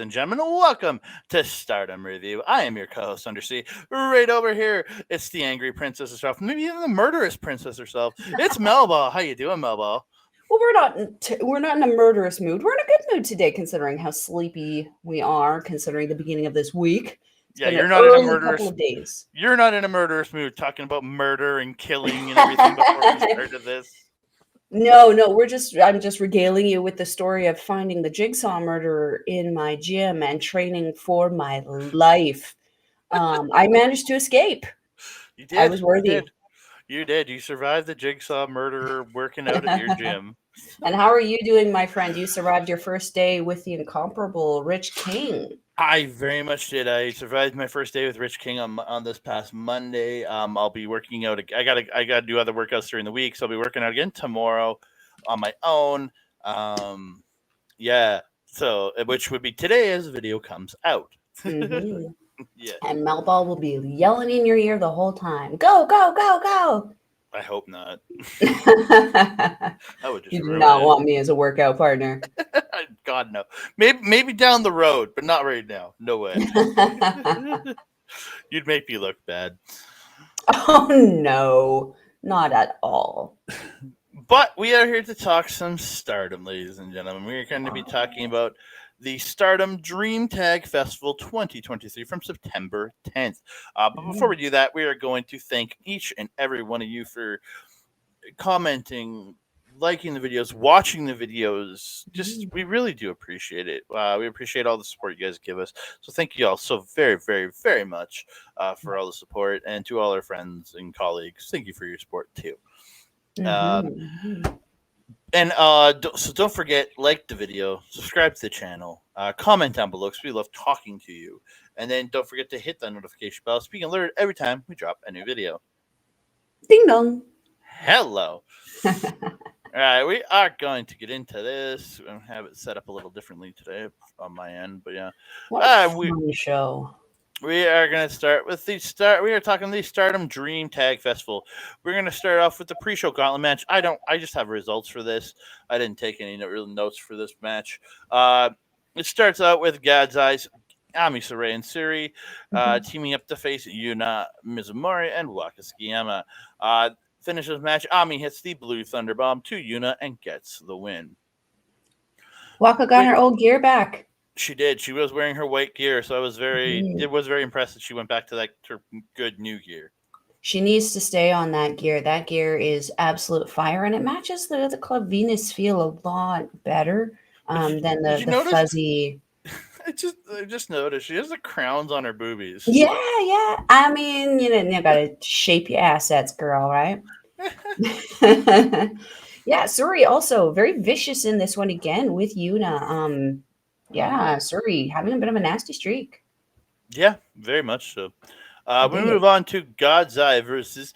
and gentlemen. Welcome to Stardom Review. I am your co-host, Undersea. Right over here, it's the angry princess herself, maybe even the murderous princess herself. It's Melba. How you doing, Melba? Well, we're not in a murderous mood. We're in a good mood today, considering how sleepy we are. Considering the beginning of this week, it's Yeah, been an you're not in a early couple murderous. of days. You're not in a murderous mood talking about murder and killing and everything before we started this. No, I'm just regaling you with the story of finding the jigsaw murderer in my gym and training for my life. I managed to escape. You I did. was You worthy. did. You did. You survived the jigsaw murderer working out at your gym. And how are you doing, my friend? You survived your first day with the incomparable Rich King. I very much did. I survived my first day with Rich King on this past Monday. I'll be working out. I gotta do other workouts during the week, so I'll be working out again tomorrow on my own. Um, yeah. So which would be today as the video comes out. Hmm. Yeah. And Melball will be yelling in your ear the whole time. Go, go, go, go. I hope not. You That would just do ruin not it. want me as a workout partner. God no. Maybe down the road, but not right now. No way. You'd make me look bad. Oh no, not at all. But we are here to talk some Stardom, ladies and gentlemen. We are going to be talking about the Stardom Dream Tag Festival 2023 from September 10th. But before we do that, we are going to thank each and every one of you for commenting, liking the videos, watching the videos. Just we really do appreciate it. We appreciate all the support you guys give us. So thank you all so very, very, very much for all the support, and to all our friends and colleagues, thank you for your support too. Um, and so don't forget, like the video, subscribe to the channel, comment down below because we love talking to you. And then don't forget to hit that notification bell so you can alert every time we drop a new video. Ding dong. Hello. All right, we are going to get into this. I have it set up a little differently today on my end, but yeah, What a we fun show. we are going to start with the start. We are talking the Stardom Dream Tag Festival. We're going to start off with the pre-show gauntlet match. I just have results for this. I didn't take any real notes for this match. It starts out with God's Eyes, Ami Saray and Suri teaming up to face Yuna Mizumori and Waka Tsukiyama. Finishes the match. Ami hits the Blue Thunder Bomb to Yuna and gets the win. Waka got her old gear back. She did. She was wearing her white gear, so it was very impressed that she went back to her good new gear. She needs to stay on that gear. That gear is absolute fire, and it matches the Club Venus feel a lot better than the fuzzy. I just noticed she has the crowns on her boobies. Yeah. I mean, you gotta shape your assets, girl, right? Yeah, Suri also very vicious in this one again with Yuna. Yeah, Suri having a bit of a nasty streak. Yeah, very much so. We move on to God's Eye versus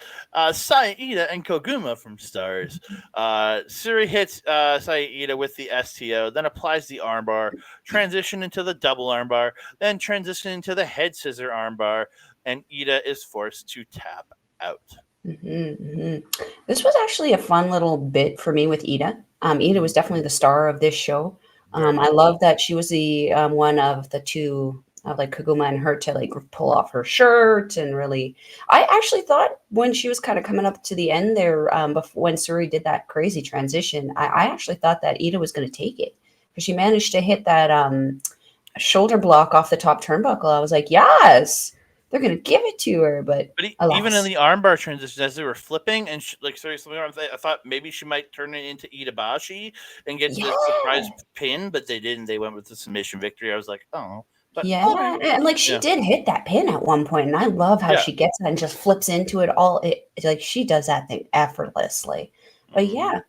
Saida and Koguma from Stars. Suri hits Saida with the STO, then applies the armbar, transition into the double armbar, then transition into the head scissor armbar, and Ida is forced to tap out. This was actually a fun little bit for me with Ida. Ida was definitely the star of this show. I love that she was the one of the two, like Koguma and her, to like pull off her shirt and really. I actually thought when she was kind of coming up to the end there, before, when Suri did that crazy transition, I actually thought that Ida was going to take it because she managed to hit that shoulder block off the top turnbuckle. I was like, yes. They're gonna give it to her, but even in the armbar transition, as they were flipping and seriously, I thought maybe she might turn it into Itabashi and get the surprise pin, but they didn't. They went with the submission victory. I was like, oh, but yeah, and like she did hit that pin at one point, and I love how she gets that and just flips into it all. Like she does that thing effortlessly. But yeah,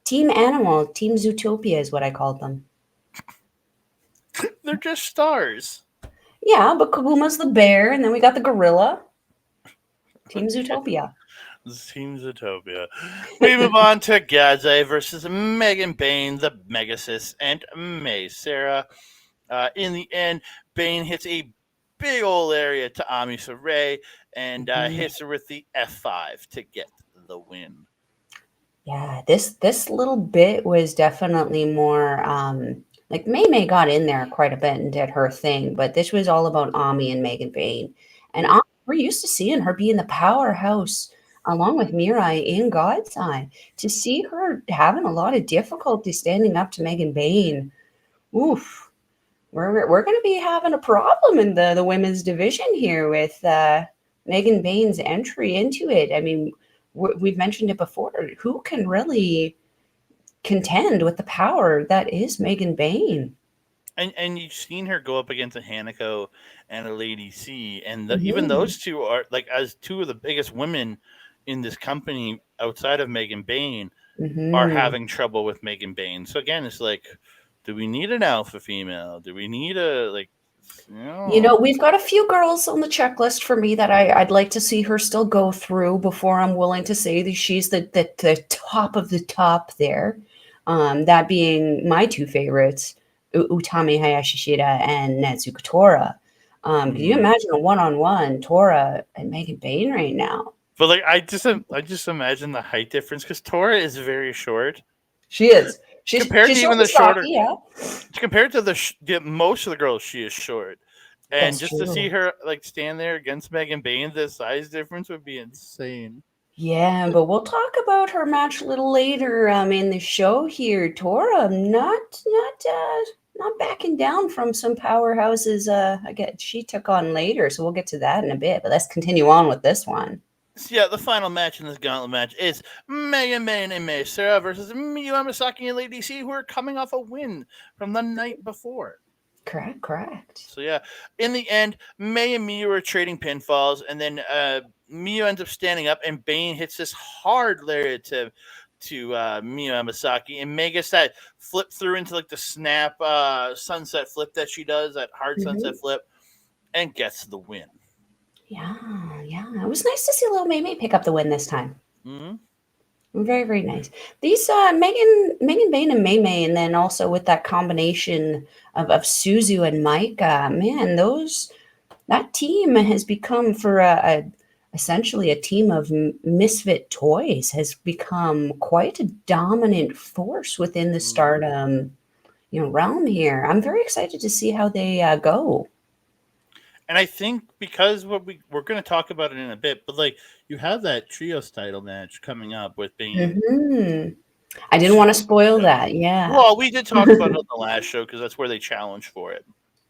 Team Animal, Team Zootopia is what I called them. They're just stars. Yeah, but Kaguma's the bear, and then we got the gorilla. Team Zootopia. Team Zootopia. We move on to Gadze versus Megan Bain, the Megasis, and May Sarah. In the end, Bain hits a big old area to Ami Saray and hits her with the F5 to get the win. Yeah, this little bit was definitely more Like May May got in there quite a bit and did her thing, but this was all about Ami and Megan Bayne. And Ami, we're used to seeing her being the powerhouse along with Mirai in God's Eye. To see her having a lot of difficulty standing up to Megan Bayne, oof, we're going to be having a problem in the women's division here with Megan Bayne's entry into it. I mean, we've mentioned it before. Who can really contend with the power that is Megan Bayne? And you've seen her go up against a Hanako and a Lady C, and even Mhm. those two are like as two of the biggest women in this company outside of Megan Bayne are Mhm. having trouble with Megan Bayne. So again, it's like, do we need an alpha female? Do we need a like, you You know? know, we've got a few girls on the checklist for me that I'd like to see her still go through before I'm willing to say that she's the top of the top there. That being my two favorites, Utami Hayashishita and Natsuko Tora. Can you Mhm. imagine a one-on-one Tora and Megan Bayne right now? But like, I just imagine the height difference because Tora is very short She is. compared to She's short even and the shorter. stocky, yeah. Compared to most of the girls, she is short. And That's just to see true. her like stand there against Megan Bayne, the size difference would be insane. Yeah, but we'll talk about her match a little later in the show here. Tora not backing down from some powerhouses I get she took on later, so we'll get to that in a bit. But let's continue on with this one. So yeah, the final match in this gauntlet match is Megan Bayne and May Sarah versus Miyu Amasaki and Lady C, who are coming off a win from the night before. Correct, correct. So yeah, in the end, May and Miyu are trading pinfalls, and then Miyu ends up standing up, and Bane hits this hard lariat to Miyu Amasaki, and May gets that flip through into like the snap sunset flip that she does, that hard sunset Hmm. flip, and gets the win. Yeah, yeah. It was nice to see little May pick up the win this time. Mm-hmm. Very, very nice. These Megan Bayne and May May, and then also with that combination of Suzu and Mike, man, those that team has become for essentially a team of misfit toys has become quite a dominant force within the Mm-hmm. Stardom, realm here. I'm very excited to see how they go. And I think because what we're going to talk about it in a bit, but like you have that trios title match coming up with Bane. Hmm. I didn't want to spoil that. Yeah. Well, we did talk about it on the last show because that's where they challenge for it.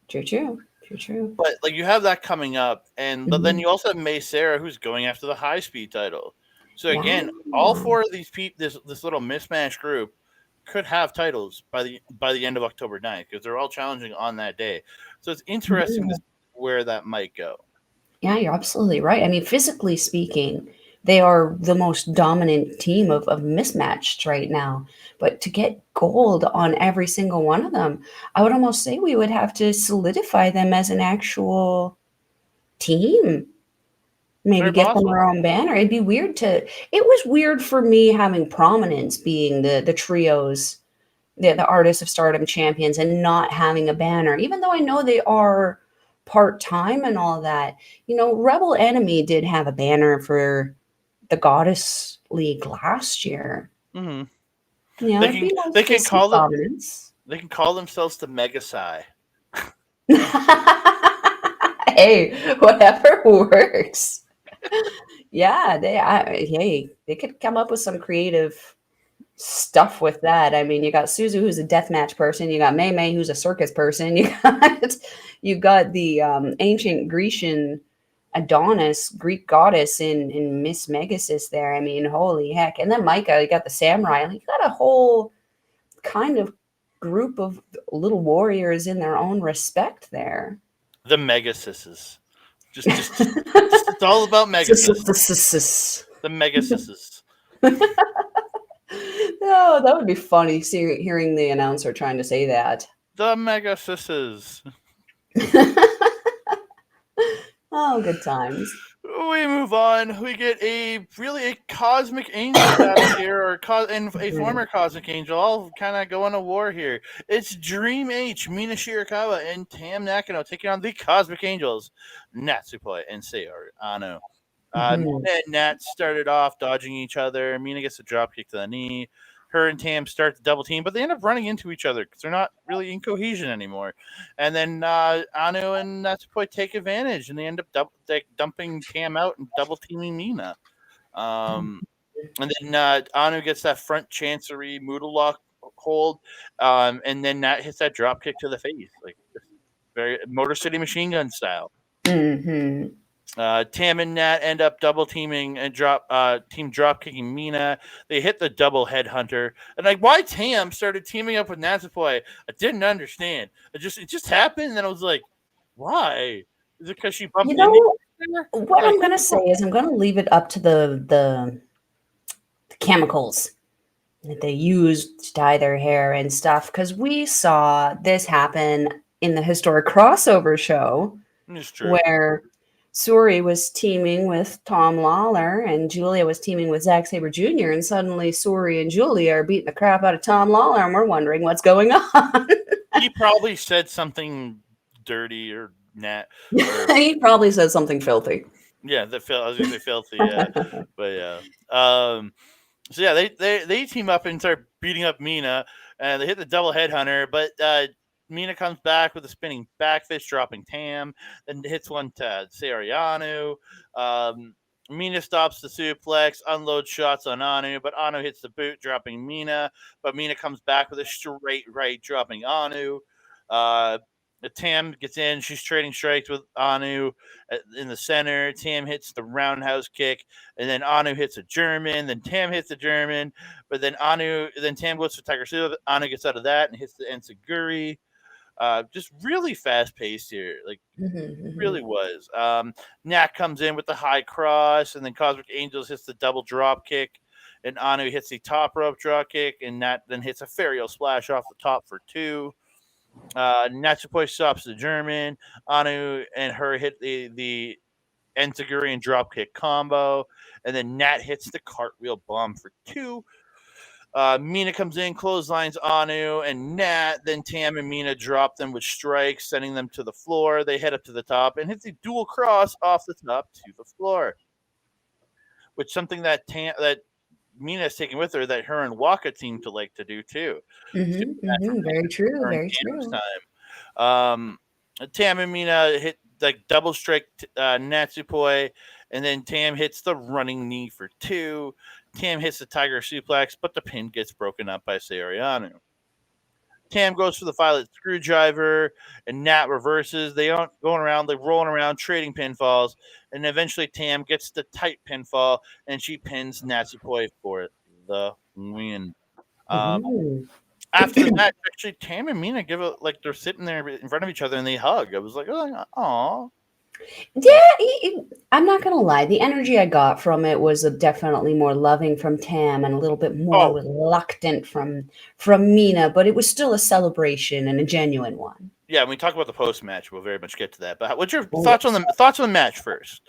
True, true, true, true. But like you have that coming up, and but then Mhm. you also have May Sarah who's going after the high speed title. So Yeah. again, all four of these people, this little mismatched group, could have titles by the end of October 9th because they're all challenging on that day. So it's interesting to Mhm. see where that might go. Yeah, you're absolutely right. I mean, physically speaking, they are the most dominant team of mismatched right now. But to get gold on every single one of them, I would almost say we would have to solidify them as an actual team. Maybe Very get them possible. their own banner. It'd be weird to. It was weird for me having prominence being the trios, the artists of Stardom champions, and not having a banner, even though I know they are part time and all that. Rebel Enemy did have a banner for the Goddess League last year. Hmm. It'd be They nice to can see call them prominence. they can call themselves the Mega Psi. Hey, whatever works. Yeah, hey, they could come up with some creative stuff with that. I mean, you got Suzu, who's a deathmatch person. You got Mei Mei, who's a circus person. You got the ancient Grecian Adonis, Greek goddess in Miss Megasis there. I mean, holy heck! And then Micah, you got the samurai. Like, you got a whole kind of group of little warriors in their own respect there. The Mega Sisses. Just it's all about Mega Sis. The Mega Sisses. Oh, that would be funny. Hearing the announcer trying to say that. The Mega Sisses. Oh, good times. We move on. We get a cosmic angel battle here, and a Mhm. former cosmic angel, all kind of going to war here. It's Dream H, Mina Shirakawa, and Tam Nakano taking on the Cosmic Angels, Natsupoi and Saori Ano. Mhm. Mina and Nat started off dodging each other. Mina gets a drop kick to the knee. her and Tam start the double team, but they end up running into each other because they're not really in cohesion anymore. And then Anu and Natsupoi take advantage, and they end up dumping Tam out and double teaming Mina. And then Anu gets that front chancery Moodle lock hold, and then Nat hits that drop kick to the face, like very Motor City Machine Gun style. Mm-hmm. Tam and Nat end up double teaming and team drop kicking Mina. They hit the double headhunter, and like why Tam started teaming up with Natsupoi, I didn't understand. It just happened, and then I was like, why? Is it because she bumped You into know, her? what I'm gonna say is I'm gonna leave it up to the chemicals that they use to dye their hair and stuff, because we saw this happen in the historic crossover show It's true. where Suri was teaming with Tom Lawler and Julia was teaming with Zack Sabre Jr. And suddenly Suri and Julia are beating the crap out of Tom Lawler, and we're wondering what's going on. He probably said something dirty or Nat. He probably said something filthy. Yeah, I was gonna say filthy. Yeah, but yeah. So yeah, they team up and start beating up Mina, and they hit the double headhunter. But Mina comes back with a spinning back fist, dropping Tam, then hits one to Sayoriano. Mina stops the suplex, unloads shots on Anu, but Anu hits the boot, dropping Mina. But Mina comes back with a straight right, dropping Anu. Tam gets in. She's trading strikes with Anu in the center. Tam hits the roundhouse kick, and then Anu hits a German. Then Tam hits a German, but then Tam goes for Tiger Seal. Anu gets out of that and hits the Enziguri. Just really fast paced here, like really was. Nat comes in with the high cross, and then Cosmic Angels hits the double drop kick, and Anu hits the top rope drop kick, and Nat then hits a Ferial splash off the top for 2. Natsupoi stops the German. Anu and her hit the Enziguri and dropkick combo, and then Nat hits the cartwheel bomb for 2. Mina comes in, clotheslines Anu and Nat. Then Tam and Mina drop them with strikes, sending them to the floor. They head up to the top and hit the dual cross off the top to the floor, which something that Mina is taking with her that her and Waka seem to like to do too. Very true. Very true. Tam and Mina hit like double strike Natsupoi, and then Tam hits the running knee for 2. Tam hits the tiger suplex, but the pin gets broken up by Sayoriano. Tam goes for the violet screwdriver, and Nat reverses. They aren't going around, they're rolling around, trading pinfalls, and eventually Tam gets the tight pinfall, and she pins Natsupoi for the win. After the match, actually, Tam and Mina give it like they're sitting there in front of each other and they hug. I was like, aw. Yeah, I'm not gonna lie. The energy I got from it was definitely more loving from Tam and a little bit more reluctant from Mina, but it was still a celebration and a genuine one. Yeah, when we talk about the post match, we'll very much get to that. But what's your thoughts on the match first?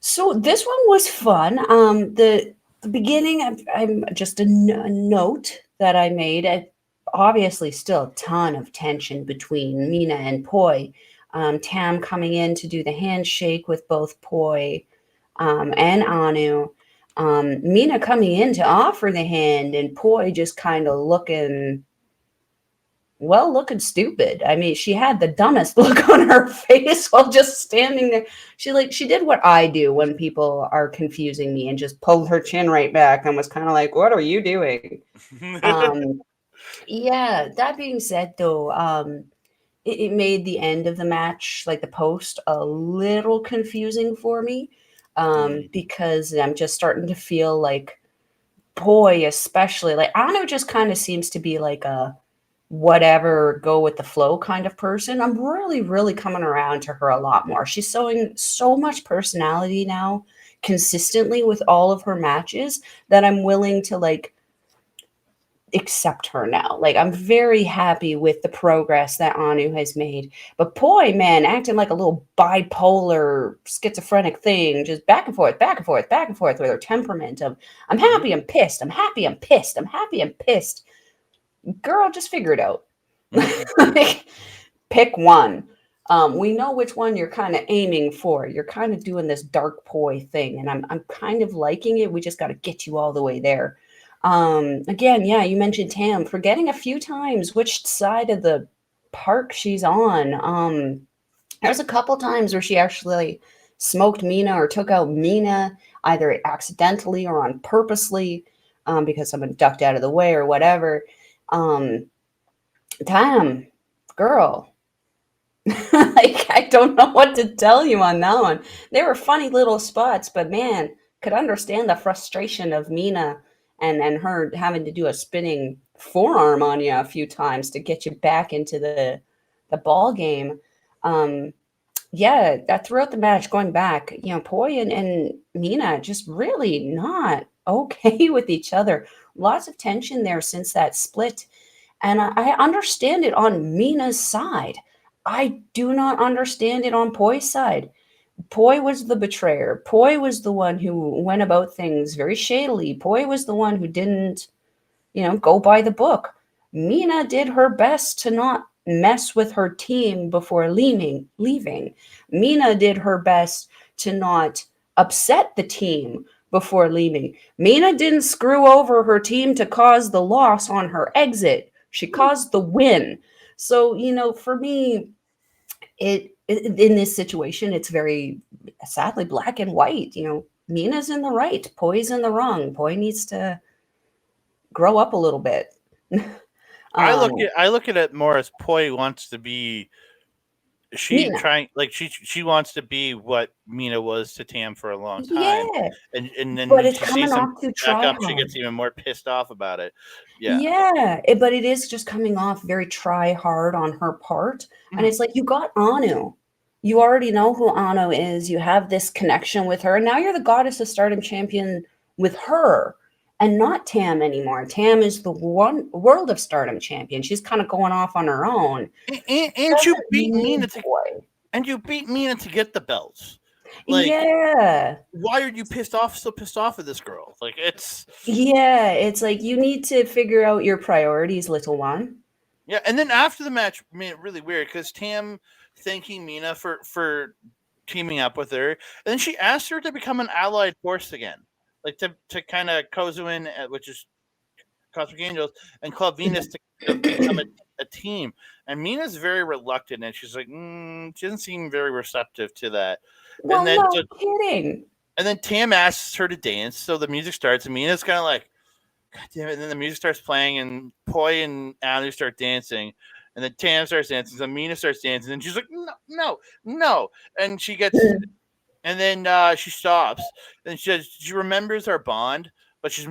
So this one was fun. The beginning, I'm just a note that I made. Obviously, still a ton of tension between Mina and Poi. Tam coming in to do the handshake with both Poi and Anu. Mina coming in to offer the hand, and Poi just kind of looking stupid. I mean, she had the dumbest look on her face while just standing there. She did what I do when people are confusing me and just pulled her chin right back and was kind of like, "What are you doing?" Yeah, that being said, though, it made the end of the match, like the post, a little confusing for me because I'm just starting to feel like Poi, especially, like Anu just kind of seems to be like a whatever, go with the flow kind of person. I'm really, really coming around to her a lot more. She's showing so much personality now consistently with all of her matches that I'm willing to like accept her now. Like I'm very happy with the progress that Anu has made. But Poi, man, acting like a little bipolar schizophrenic thing, just back and forth, back and forth, back and forth with her temperament of I'm happy, I'm pissed, I'm happy, I'm pissed, I'm happy, I'm pissed. Girl, just figure it out. Like, pick one. We know which one you're kind of aiming for. You're kind of doing this dark Poi thing, and I'm kind of liking it. We just got to get you all the way there. Again, yeah, you mentioned Tam forgetting a few times which side of the park she's on. There's a couple times where she actually smoked Mina or took out Mina, either accidentally or on purposely, because someone ducked out of the way or whatever. Um, Tam, girl, like I don't know what to tell you on that one. They were funny little spots, but man, could understand the frustration of Mina and her having to do a spinning forearm on you a few times to get you back into the ball game. Um, yeah, that throughout the match, going back, Poi and Mina just really not okay with each other. Lots of tension there since that split, and I understand it on Mina's side. I do not understand it on Poi's side. Poi was the betrayer. Poi was the one who went about things very shadily. Poi was the one who didn't, go by the book. Mina did her best to not mess with her team before leaving. Mina did her best to not upset the team before leaving. Mina didn't screw over her team to cause the loss on her exit. She caused the win. So, for me, it in this situation, it's very sadly black and white. Mina's in the right, Poi's in the wrong. Poi needs to grow up a little bit. um, I look at it more as Poi wants to be Mina, she wants to be what Mina was to Tam for a long time, yeah, and then but when it's she coming sees him off too back try up, she hard. gets even more pissed off about it. Yeah. Yeah, but it is just coming off very try hard on her part. And Mhm. it's like, you got Anu. You already know who Anu is. You have this connection with her. And now you're the goddess of Stardom champion with her and not Tam anymore. Tam is the one world of Stardom champion. She's kind of going off on her own. And you Doesn't beat Mina need to boy. get the belts. Like, Yeah. why are you pissed off at this girl? Like, it's Yeah. It's like you need to figure out your priorities, little one. yeah. And then after the match made it really weird because Tam thanking Mina for teaming up with her, and then she asked her to become an allied force again, like to kind of Kozuin, which is Cosmic Angels, and Club Venus to kind of become a team. And Mina's very reluctant, and she's like, she doesn't seem very receptive to that. And Well, then no kidding. Tam asks her to dance, so the music starts, and Mina's kind of like, God damn it! And then the music starts playing, and Poi and Anu start dancing, and then Tam starts dancing, so Mina starts dancing, and she's like, no, no, no, and she gets, and then she stops, and she remembers our bond, but she's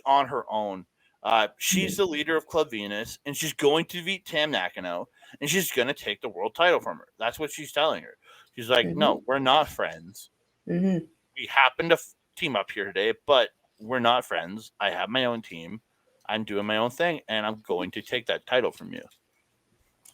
on her own. She's the leader of Club Venus, and she's going to beat Tam Nakano, and she's going to take the world title from her. That's what she's telling her. She's like, Mhm, no, we're not friends. mhm. We happen to team up here today, but we're not friends. I have my own team. I'm doing my own thing, and I'm going to take that title from you.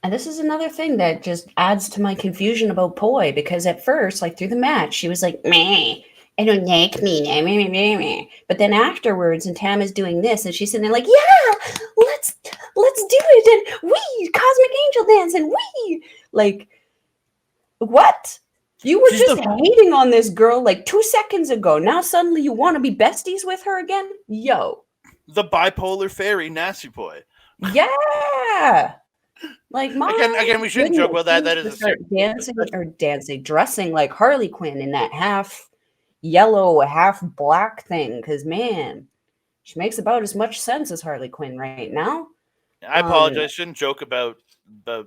And this is another thing that just adds to my confusion about Poi because at first, like through the match, she was like, meh, I don't like me. Meh, meh, meh, meh. But then afterwards, and Tam is doing this, and she's sitting there like, yeah, let's do it. And we, Cosmic Angel Dance, and we. Like, what? You were She's just the hating on this girl like 2 seconds ago. Now suddenly you want to be besties with her again? Yo. bipolar fairy, Nasty Boy. Yeah. Like, my Again, we shouldn't joke goodness, about she that. needs That is to a start dressing like Harley Quinn in that half yellow, half black thing. Because man, she makes about as much sense as Harley Quinn right now. I apologize. Shouldn't joke about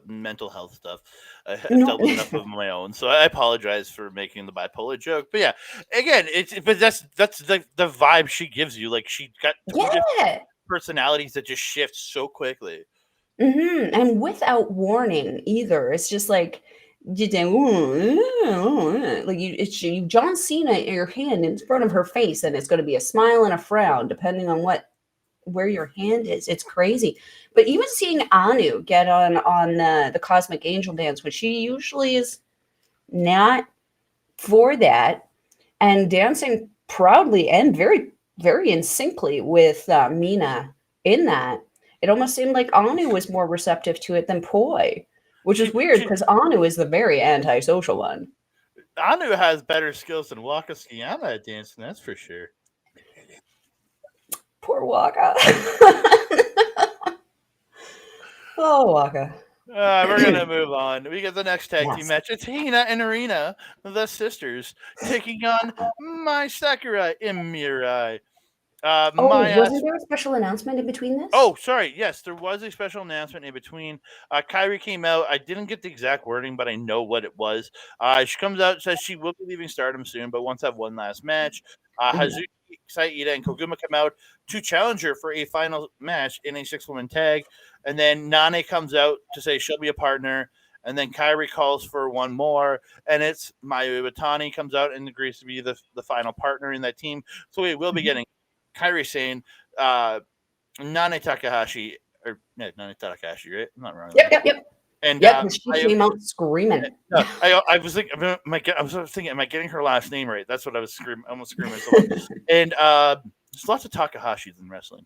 mental health stuff. I've No, dealt with enough of my own, so I apologize for making the bipolar joke. But yeah, again, but that's the vibe she gives you. Like she got two different yeah, personalities that just shift so quickly. and without warning either. It's just like you like you John Cena in your hand in front of her face, and it's going to be a smile and a frown depending on where your hand is. It's crazy. But even seeing Anu get on the Cosmic Angel Dance, which she usually is not for that, and dancing proudly and very very in syncly with Mina in that, it almost seemed like Anu was more receptive to it than Poi, which is weird She because Anu is the very antisocial one. Anu has better skills than Waka Tsukiyama at dancing. That's for sure. Poor Waka. Oh, Waka. We're gonna move on. We get the next tag team Yes. match. It's Hina and Arena, the sisters, taking on Mai Sakurai and Mirai. Oh, Mai wasn't asked. there a special announcement in between this? Oh, sorry. Yes, there was a special announcement in between. Kyrie came out. I didn't get the exact wording, but I know what it was. She comes out and says she will be leaving Stardom soon, but wants to have one last match. Mhm. Hazuki, Saida, and Koguma come out to challenge her for a final match in a 6-woman tag. And then Nane comes out to say she'll be a partner. And then Kyrie calls for one more. And it's Mayu Iwatani comes out and agrees to be the final partner in that team. So we will be Mhm. getting Kyrie saying, Nane Takahashi, or no, Nane Takahashi, right? I'm not wrong Yep, there. yep, yep. And Yep, 'cause she I, came out screaming. no, I was thinking, I was thinking, am I getting her last name right? That's what I was screaming, almost screaming myself up. And there's lots of Takahashis in wrestling.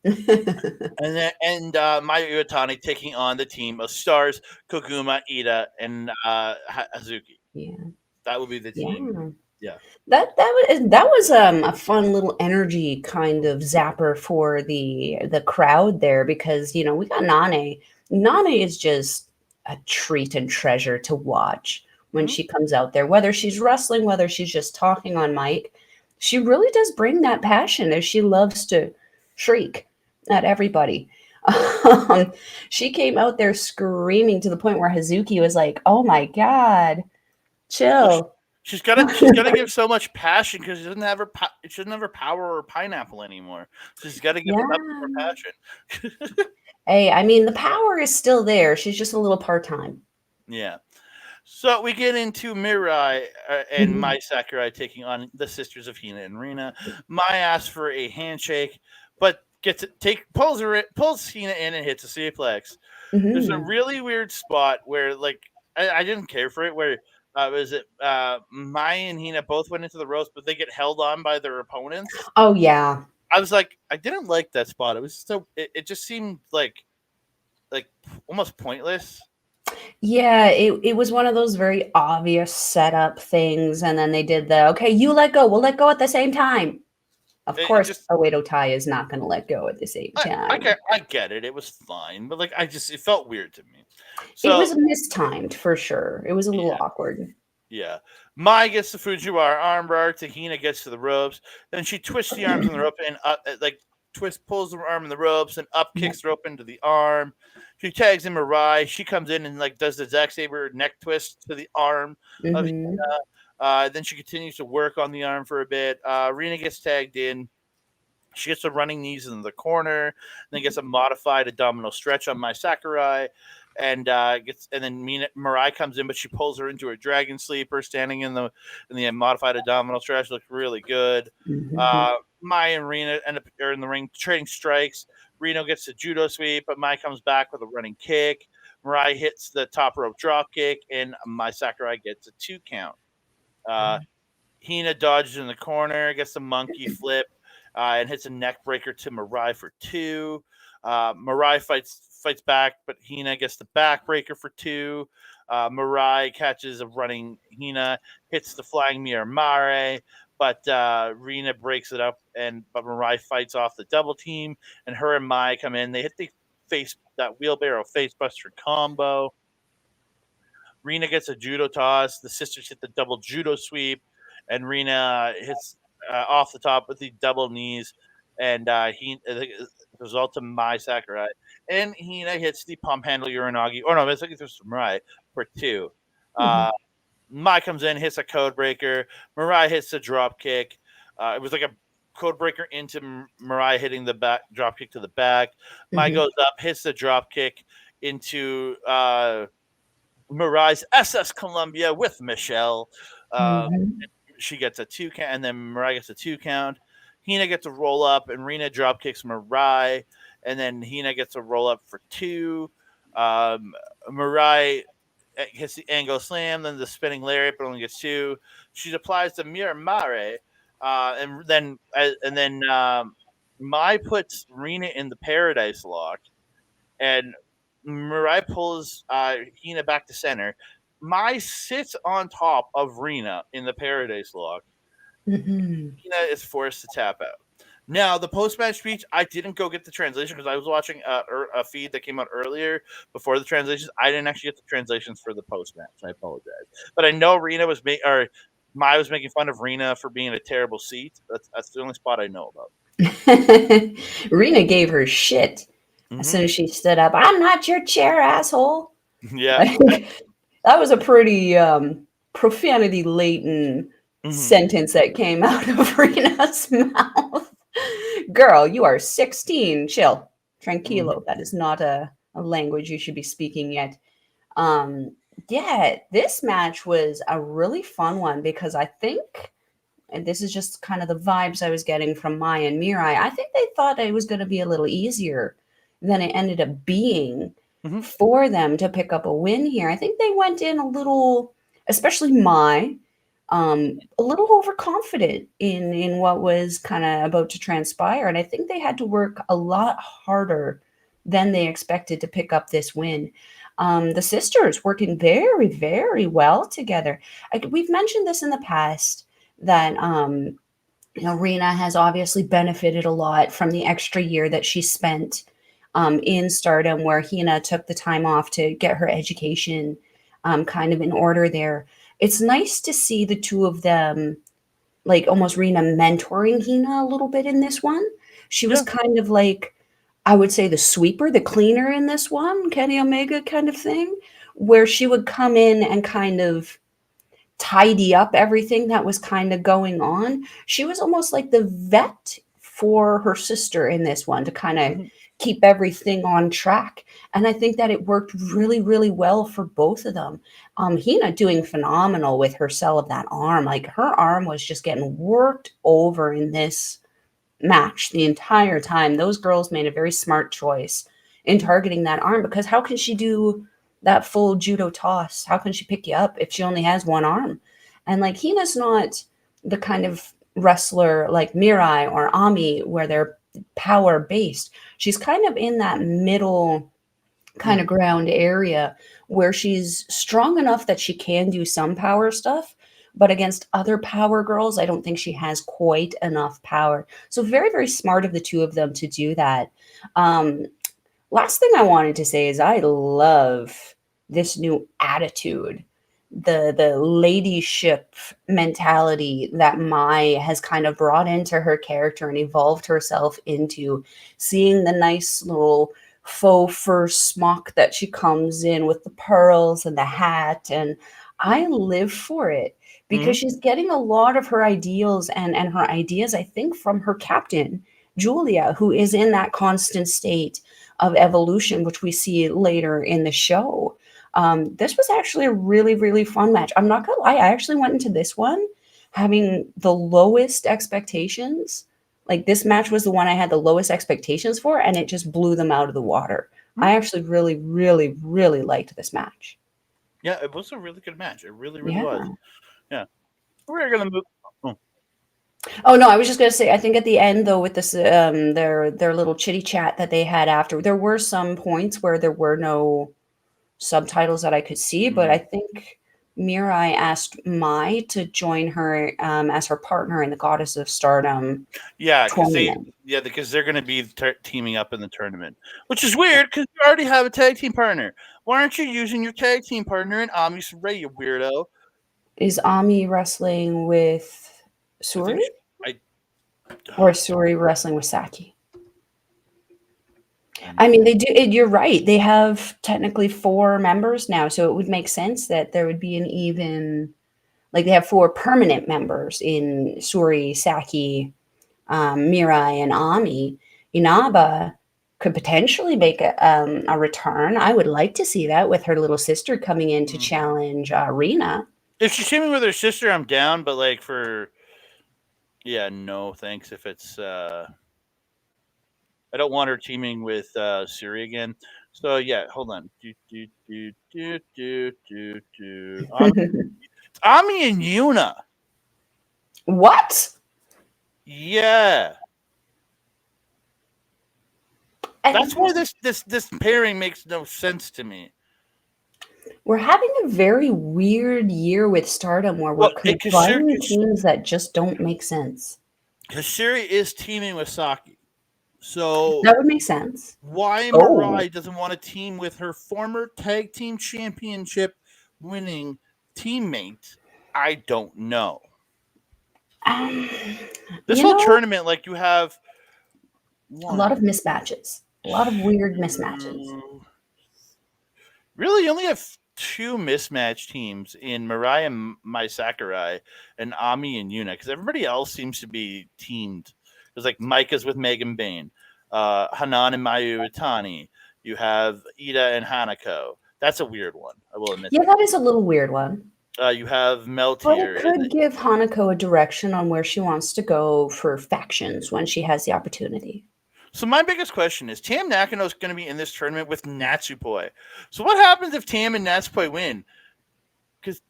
And Mayu Iwatani taking on the team of stars Koguma, Ida, and Hazuki. Yeah, That would be the team. yeah. Yeah. That was a fun little energy kind of zapper for the crowd there because we got Nane. Nane is just a treat and treasure to watch when Hmm. she comes out there. Whether she's wrestling, whether she's just talking on mic, she really does bring that passion as she loves to shriek at everybody. Um, she came out there screaming to the point where Hazuki was like, "Oh my god, Well, chill." she's gotta give so much passion because she doesn't have her power or pineapple anymore. She's got to give it up Yeah. for passion. Hey, I mean, the power is still there. She's just a little part-time. Yeah. So we get into Mirai and Mhm. Mai Sakurai taking on the Sisters of Hina and Rina. Mai asks for a handshake, but pulls Hina in and hits a suplex. There's a Mhm. really weird spot where like I didn't care for it where was it Mai and Hina both went into the ropes, but they get held on by their opponents. Oh, yeah. I was like, I didn't like that spot. It was it just seemed like almost pointless. Yeah, it was one of those very obvious setup things, and then they did the, "Okay, you let go, we'll let go at the same time." Of It course, just Oedo Tai is not gonna let go at the same time. I get it. It was fine, but like it felt weird to me. It So was mistimed for sure. It was a little yeah, awkward. yeah. Mai gets the Fujiwara armbar. Tahina gets to the ropes. Then she twists the arms in the rope and pulls the arm in the ropes and up Yep. kicks the rope into the arm. She tags in Mirai. She comes in and like does the Zack Saber neck twist to the arm of Mhm. Hina. Then she continues to work on the arm for a bit. Rena gets tagged in. She gets a running knees in the corner, then gets a modified abdominal stretch on my Sakurai, and then Mirai comes in, but she pulls her into a dragon sleeper, standing in the modified abdominal stretch. Looked really good. Mhm. Mai and Rena end up are in the ring trading strikes. Reno gets the judo sweep, but Mai comes back with a running kick. Mirai hits the top rope drop kick, and my Sakurai gets a 2 count. Uh, Hina dodges in the corner, gets the monkey flip, and hits a neck breaker to Mirai for 2. Mirai fights back, but Hina gets the backbreaker for 2. Mirai catches a running Hina, hits the flying mirror Mare, but Rina breaks it up, but Mirai fights off the double team, and her and Mai come in. They hit that wheelbarrow facebuster combo. Rena gets a judo toss. The sisters hit the double judo sweep, and Rena hits off the top with the double knees, and the result to Mai Sakurai. And Hina hits the pump handle Uranagi. Oh no, it's like it's Mirai for 2. Mhm. Uh, Mai comes in, hits a code breaker. Mirai hits a drop kick. It was like a code breaker into Mirai hitting the back drop kick to the back. Mai Mhm. goes up, hits the drop kick into Mirai's SS Columbia with Michelle. Uh, Mhm. she gets a 2 count, and then Mirai gets a 2 count. Hina gets a roll up, and Rena drop kicks Mirai, and then Hina gets a roll up for 2. Um, Mirai hits the angle slam, then the spinning lariat, but only gets 2. She applies the mirror Mare, and then Mai puts Rena in the Paradise Lock, and Mirai pulls Hina back to center. Mai sits on top of Rena in the Paradise Lock. Mhm. Hina is forced to tap out. Now, the post match speech, I didn't go get the translation because I was watching a feed that came out earlier before the translations. I didn't actually get the translations for the post match. I apologize, but I know Rena was Maya was making fun of Rena for being a terrible seat. That's the only spot I know about. Rena gave her shit as Mm-hmm. soon as she stood up. I'm not your chair, asshole. Yeah. Like, that was a pretty profanity laden Mm-hmm. sentence that came out of Rena's mouth. Girl, you are 16. Chill. Mm-hmm. Tranquilo. That is not a language you should be speaking yet. Um, yeah, this match was a really fun one because I think, and this is just kind of the vibes I was getting from Maya and Mirai, I think they thought it was going to be a little easier than it ended up being Mm-hmm. for them to pick up a win here. I think they went in a little, especially Mai, a little overconfident in what was kind of about to transpire, and I think they had to work a lot harder than they expected to pick up this win. The sisters working very, very well together. We've mentioned this in the past that Rena has obviously benefited a lot from the extra year that she spent in Stardom, where Hina took the time off to get her education kind of in order there. It's nice to see the two of them, like almost Rena mentoring Hina a little bit in this one. She was Yeah. kind of like, I would say, the sweeper, the cleaner in this one, Kenny Omega kind of thing, where she would come in and kind of tidy up everything that was kind of going on. She was almost like the vet for her sister in this one to kind of Mm-hmm. keep everything on track. And I think that it worked really, really well for both of them. Hina doing phenomenal with her sell of that arm. Like her arm was just getting worked over in this match the entire time. Those girls made a very smart choice in targeting that arm because how can she do that full judo toss? How can she pick you up if she only has one arm? And like Hina's not the kind of wrestler like Mirai or Ami where they're power based. She's kind of in that middle kind of ground area where she's strong enough that she can do some power stuff, but against other power girls, I don't think she has quite enough power. So very, very smart of the two of them to do that. Um, Last thing I wanted to say is I love this new attitude, the ladyship mentality that Mai has kind of brought into her character and evolved herself into, seeing the nice little faux fur smock that she comes in with the pearls and the hat, and I live for it Mm-hmm. because she's getting a lot of her ideals and her ideas, I think, from her captain, Julia, who is in that constant state of evolution, which we see later in the show. This was actually a really, really fun match. I'm not gonna lie, I actually went into this one having the lowest expectations. Like this match was the one I had the lowest expectations for, and it just blew them out of the water. I actually really, really, really liked this match. Yeah, it was a really good match. It really, really was. Yeah. Yeah. We're gonna move. Oh, Oh no, I was just gonna say, I think at the end though, with this their little chitty chat that they had after, there were some points where there were no subtitles that I could see, but I think Mirai asked Mai to join her as her partner in the Goddess of Stardom yeah, tournament. because they're gonna be teaming up in the tournament, which is weird because you already have a tag team partner. Why aren't you using your tag team partner in Ami Ray, you weirdo? Is Ami wrestling with I think Suri I. or Suri wrestling with Saki? I Um, mean, they do. You're right. They have technically four members now, so it would make sense that there would be an even, like they have four permanent members in Suri, Saki, Mirai, and Ami. Inaba could potentially make a return. I would like to see that with her little sister coming in to challenge Rina. if she's teaming with her sister, I'm down. But like no thanks. If it's I don't want her teaming with Siri again. So yeah, hold on. Ami and Yuna. What? Yeah. And That's why this pairing makes no sense to me. we're having a very weird year with Stardom where we're Well, because combining teams that just don't make sense. because Sherry is teaming with Saki. So That would make sense. why Oh, Mirai doesn't want to team with her former tag team championship winning teammate, I don't know. um, This you whole know, tournament, like you have a lot of one, mismatches, a lot of weird mismatches. two, really, you only have two mismatch teams in Mirai and Mai Sakurai and Ami and Yuna because everybody else seems to be teamed. There's like Micah's with Megan Bain, Hanan and Mayu Itani. You have Ida and Hanako. That's a weird one. I will admit Yeah, that. that is a little weird one. You have But it Meltier in could give Hanako a direction on where she wants to go for factions when she has the opportunity. So my biggest question is Tam Nakano is going to be in this tournament with Natsupoi. So what happens if Tam and Natsupoi win? Because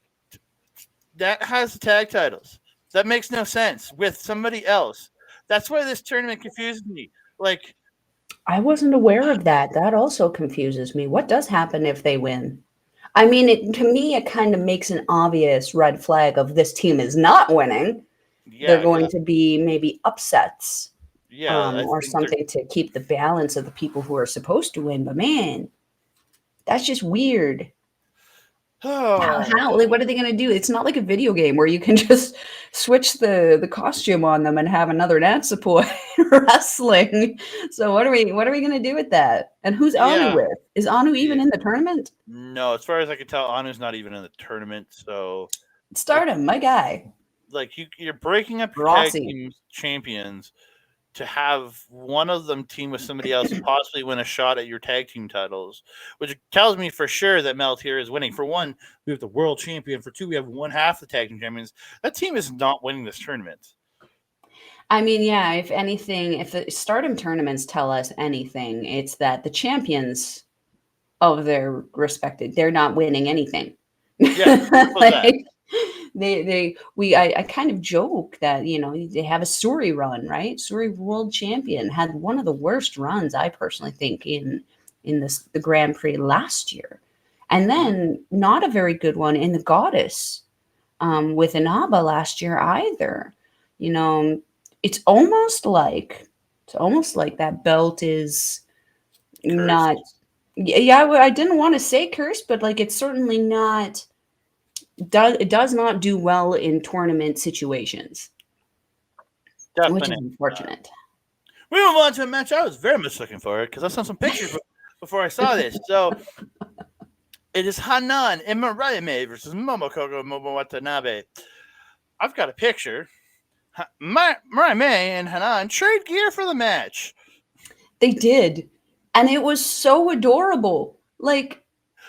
that has the tag titles. That makes no sense with somebody else. That's why this tournament confuses me. Like, I wasn't aware of that. That also confuses me. What does happen if they win? I mean, to me, it kind of makes an obvious red flag of this team is not winning. They're yeah, going because to be maybe upsets, yeah, I or think they're. something to keep the balance of the people who are supposed to win. But man, that's just weird. How like what are they going to do? It's not like a video game where you can just switch the costume on them and have another Natsupoi wrestling. So what are we going to do with that? And who's Anu Yeah, with? Is Anu even yeah. in the tournament? No, as far as I can tell, Anu's not even in the tournament. So it's Stardom, my guy. like you're breaking up your tag Rossi. team champions to have one of them team with somebody else and possibly win a shot at your tag team titles, which tells me for sure that Meltier is winning. For one, we have the world champion. For two, we have one half the tag team champions. That team is not winning this tournament. I mean, yeah, if anything, if the Stardom tournaments tell us anything, it's that the champions of their respected, they're not winning anything. Yeah, simple as that. Like I kind of joke that, they have a Suri run, right? Suri world champion had one of the worst runs, I personally think, in the Grand Prix last year. And Mhm. then not a very good one in the Goddess, with Inaba last year either. You know, it's almost like that belt is not. Cursed. Yeah, I didn't want to say cursed, but like it's certainly not. It does not do well in tournament situations, which is Definitely. unfortunate. We move on to a match I was very much looking for because I saw some pictures before I saw this. So it is Hanan and Mariame versus Momokogo Momo Watanabe. I've got a picture. Mariame and Hanan trade gear for the match. They did, and it was so adorable. Like,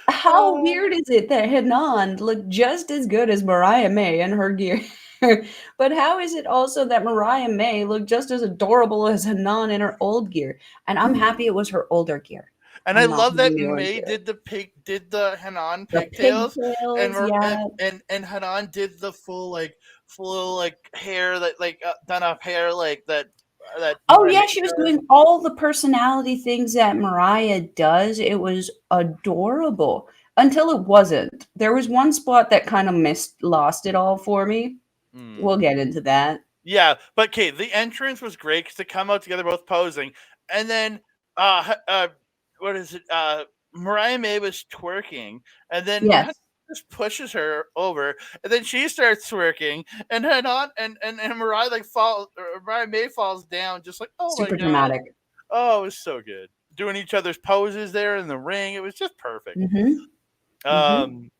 how Oh, weird is it that Hanan looked just as good as Mariah May in her gear? But how is it also that Mariah May looked just as adorable as Hanan in her old gear? And I'm happy it was her older gear. and I I'm not love that having the old May gear. did the Hanan The pigtails, and pigtails, yeah. Hanan did the full like hair that done up hair like that Oh, Mariah yeah, May she was does. doing all the personality things that Mariah does. It was adorable until it wasn't. There was one spot that kind of lost it all for me. Hmm. We'll get into that. Yeah, but okay, the entrance was great because they come out together both posing, and then what is it? Mariah May was twerking, and then Yes, just pushes her over, and then she starts twerking, and then on and Mariah Mariah May falls down, just like oh my super god, dramatic. oh it was so good, doing each other's poses there in the ring, it was just perfect. Mhm, mhm. Um,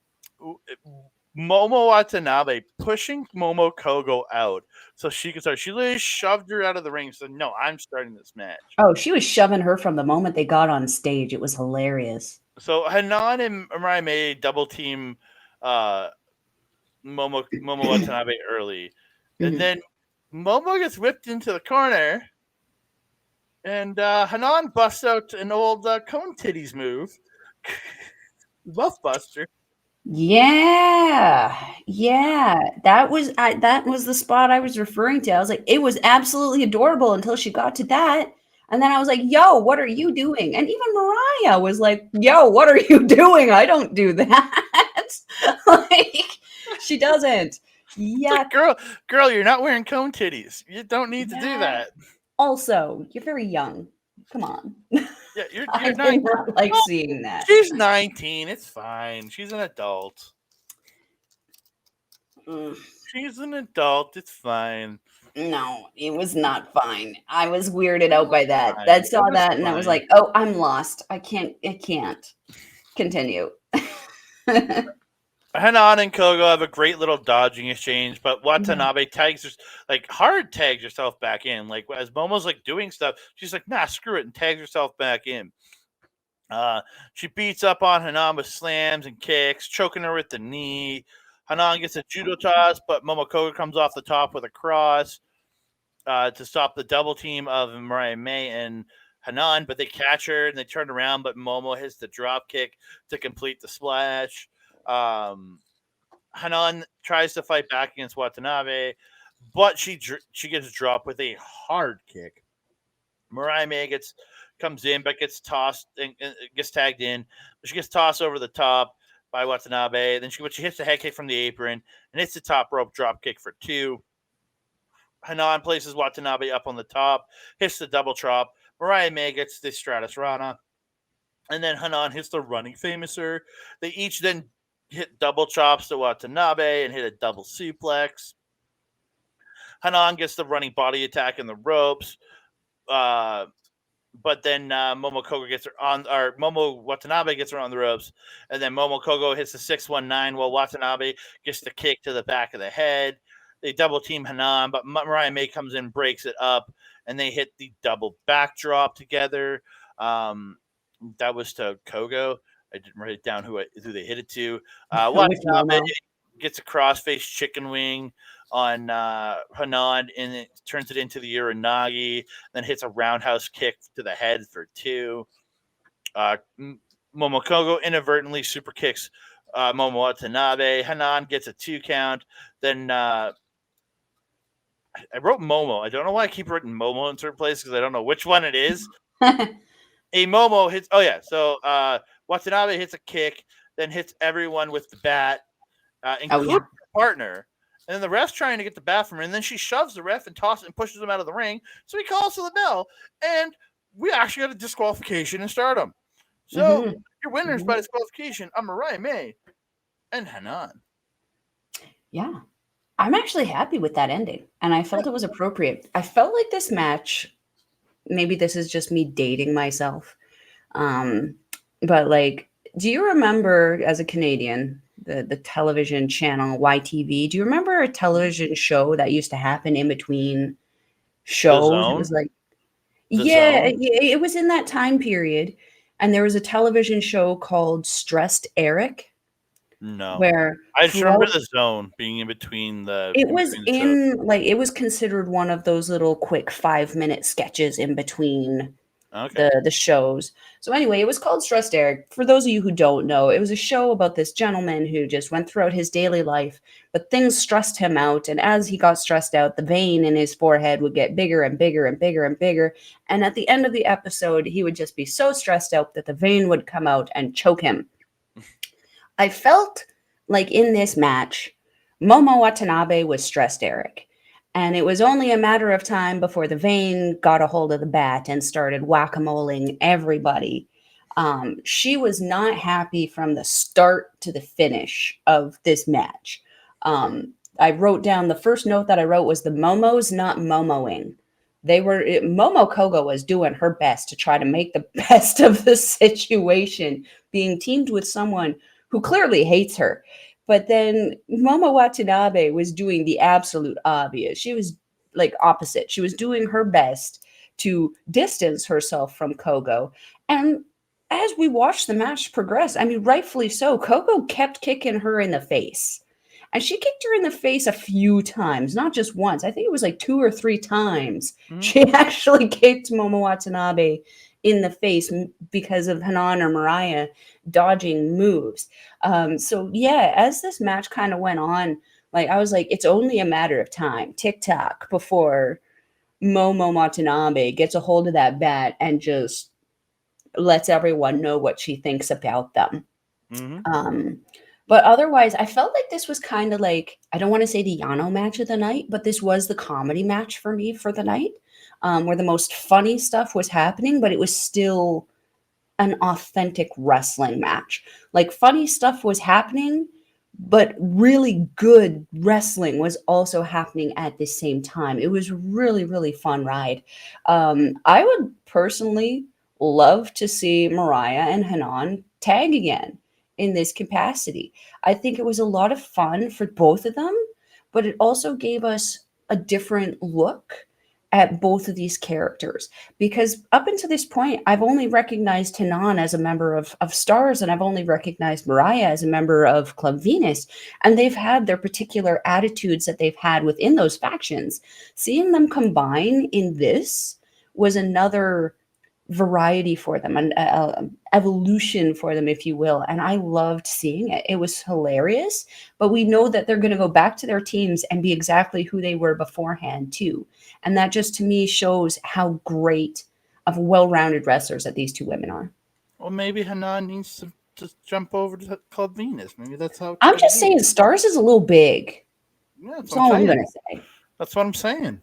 Momo Watanabe pushing Momo Kogo out so she could start. She literally shoved her out of the ring and said, "No, I'm starting this match." Oh, she was shoving her from the moment they got on stage. It was hilarious. So Hanan and Mariah May double team uh, Momo Watanabe early, and Mhm. then Momo gets whipped into the corner, and Hanan busts out an old cone titties move, Buff Buster. Yeah. Yeah. That was the spot I was referring to. I was like, it was absolutely adorable until she got to that. And then I was like, yo, what are you doing? And even Mariah was like, yo, what are you doing? I don't do that. Like, she doesn't. Yuck. Girl, you're not wearing cone titties. You don't need to do that. Also, you're very young. Come on. Yeah, you're I not. did not like Well, seeing that. she's 19. It's fine. She's an adult. Mm, She's an adult. It's fine. no, it was not fine. I was weirded out by that. Fine. That saw It was that and I was fine. like, oh, I'm lost. I can't continue. Hanan and Kogo have a great little dodging exchange, but Watanabe hard tags herself back in. Like as Momo's like doing stuff, she's like, nah, screw it, and tags herself back in. She beats up on Hanan with slams and kicks, choking her with the knee. Hanan gets a judo toss, but Momokogo comes off the top with a cross to stop the double team of Mariah May and Hanan, but they catch her and they turn around, but Momo hits the drop kick to complete the splash. Hanan tries to fight back against Watanabe, but she gets dropped with a hard kick. Mariah May comes in, but gets tossed and gets tagged in. She gets tossed over the top by Watanabe. Then she hits the head kick from the apron and hits the top rope drop kick for 2. Hanan places Watanabe up on the top, hits the double chop. Mariah May gets the Stratus Rana. And then Hanan hits the running famouser. They each then hit double chops to Watanabe and hit a double suplex. Hanan gets the running body attack in the ropes. But then Momo Watanabe gets her on the ropes, and then Momokogo hits the 619 while Watanabe gets the kick to the back of the head. They double team Hanan, but Mariah May comes in, breaks it up, and they hit the double backdrop together. That was to Kogo. I didn't write down who they hit it to. Watanabe gets a crossface chicken wing on Hanan, and it turns it into the Uranagi, then hits a roundhouse kick to the head for 2. Momokogo inadvertently super kicks Momo Watanabe. Hanan gets a 2 count. Then I wrote Momo. I don't know why I keep writing Momo in certain places because I don't know which one it is. A Momo hits. Oh yeah, so Watanabe hits a kick, then hits everyone with the bat, including her partner. And then the ref's trying to get the bat from her, and then she shoves the ref and tosses and pushes him out of the ring. So he calls to the bell, and we actually got a disqualification in Stardom. So your winners by disqualification are Mariah May and Hanan. Yeah. I'm actually happy with that ending, and I felt it was appropriate. I felt like this match, maybe this is just me dating myself, but like, do you remember as a Canadian, the television channel YTV? Do you remember a television show that used to happen in between shows? It was like, it was in that time period, and there was a television show called Stressed Eric. No, where I just remember the Zone being in between the. It was it was considered one of those little quick 5-minute sketches in between the shows. So anyway, it was called Stressed Eric. For those of you who don't know, it was a show about this gentleman who just went throughout his daily life, but things stressed him out. And as he got stressed out, the vein in his forehead would get bigger and bigger and bigger and bigger. And at the end of the episode, he would just be so stressed out that the vein would come out and choke him. I felt like in this match, Momo Watanabe was Stressed Eric. And it was only a matter of time before the vein got a hold of the bat and started whack-a-moling everybody. She was not happy from the start to the finish of this match. I wrote down, the first note that I wrote was the Momo's not Momoing. Momokogo was doing her best to try to make the best of the situation, being teamed with someone who clearly hates her. But then Momo Watanabe was doing the absolute obvious. She was like opposite. She was doing her best to distance herself from Kogo. And as we watched the match progress, I mean, rightfully so, Kogo kept kicking her in the face. And she kicked her in the face a few times, not just once. I think it was like 2 or 3 times. She actually kicked Momo Watanabe in the face because of Hanan or Mariah dodging moves. So yeah, as this match kind of went on, like I was like, it's only a matter of time, tick-tock, before Momo Watanabe gets a hold of that bat and just lets everyone know what she thinks about them. But otherwise, I felt like this was kind of like, I don't want to say the Yano match of the night, but this was the comedy match for me for the night, where the most funny stuff was happening, but it was still an authentic wrestling match. Like funny stuff was happening, but really good wrestling was also happening at the same time. It was really, really fun ride. I would personally love to see Mariah and Hanan tag again in this capacity. I think it was a lot of fun for both of them, but it also gave us a different look at both of these characters, because up until this point I've only recognized Hanan as a member of Stars, and I've only recognized Mariah as a member of Club Venus, and they've had their particular attitudes that they've had within those factions. Seeing them combine in this was another variety for them, an evolution for them, if you will, and I loved seeing it. It was hilarious, but we know that they're going to go back to their teams and be exactly who they were beforehand too, and that just to me shows how great of well-rounded wrestlers that these two women are. Well, maybe Hanan needs to just jump over to Club Venus. Maybe that's how it's I'm going to just be. saying Stars is a little big. Yeah, that's That's what I'm all I'm saying. going to say. That's what I'm saying.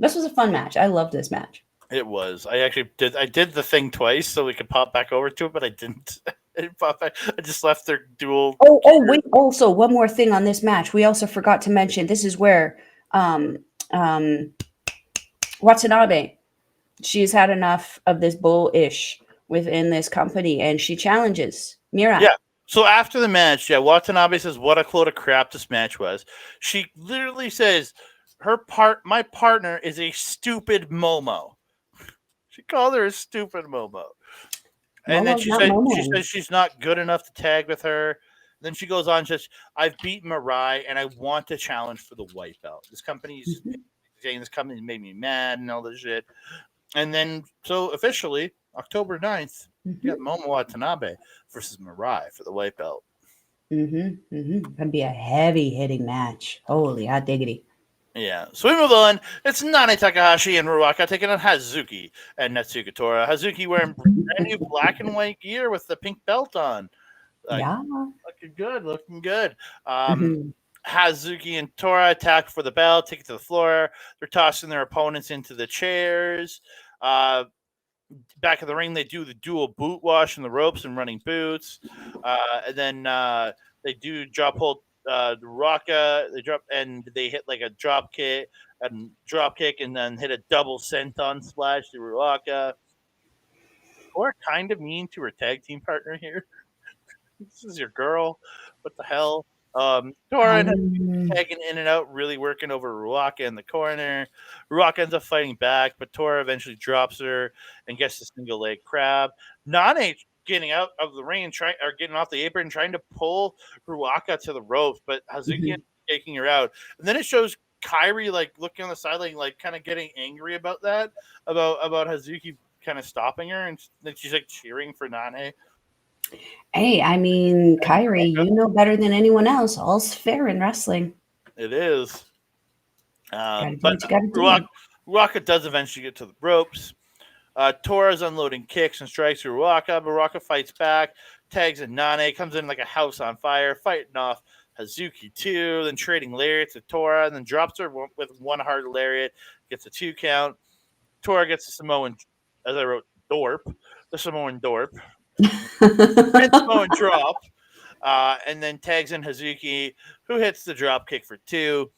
This was a fun match. I love this match. It was. I actually did. I did the thing twice so we could pop back over to it, but I didn't. I didn't pop back. I just left their dual. Wait. Also, one more thing on this match. We also forgot to mention this is where um, Watanabe, she's had enough of this bullish within this company, and she challenges Mirai. Yeah. So after the match, yeah, Watanabe says, "What a load of crap this match was." She literally says, my partner is a stupid Momo." She called her a stupid Momo. And then Momo's not Momo. she says she's not good enough to tag with her. Then she goes on and says, "I've beaten Mirai and I want to challenge for the white belt. This company's saying this company made me mad and all this shit." And then so officially, October 9th, you got Momo Watanabe versus Mirai for the white belt. Gonna be a heavy hitting match. Holy hot diggity. Yeah, so we move on. It's Nane Takahashi and Ruaka taking on Hazuki and Natsuka Tora. Hazuki wearing brand new black and white gear with the pink belt on. Yeah. Looking good. Hazuki and Tora attack for the belt, take it to the floor. They're tossing their opponents into the chairs. Back of the ring, they do the dual boot wash in the ropes and running boots. And then they do drop hold Ruaka. They drop and they hit like a drop kick and then hit a double senton splash to Ruaka. Or kind of mean to her tag team partner here. This is your girl. What the hell? Tora and tagging in and out, really working over Ruaka in the corner. Ruaka ends up fighting back, but Tora eventually drops her and gets the single leg crab. Nane getting out of the ring or getting off the apron, trying to pull Ruaka to the ropes, but Hazuki taking her out. And then it shows Kairi like looking on the sideline, like kind of getting angry about that, about Hazuki kind of stopping her, and then she's like cheering for Nane. Hey, I mean, Kairi, you know better than anyone else. All's fair in wrestling. It is. But Ruaka does eventually get to the ropes. Tora's unloading kicks and strikes to Ruaka, but Ruaka fights back, tags in Nane, comes in like a house on fire, fighting off Hazuki too, then trading lariats to Tora, and then drops her with one hard lariat, gets a 2 count. Tora gets the Samoan, as I wrote, the Samoan Dorp. Samoan drop, and then tags in Hazuki, who hits the drop kick for 2.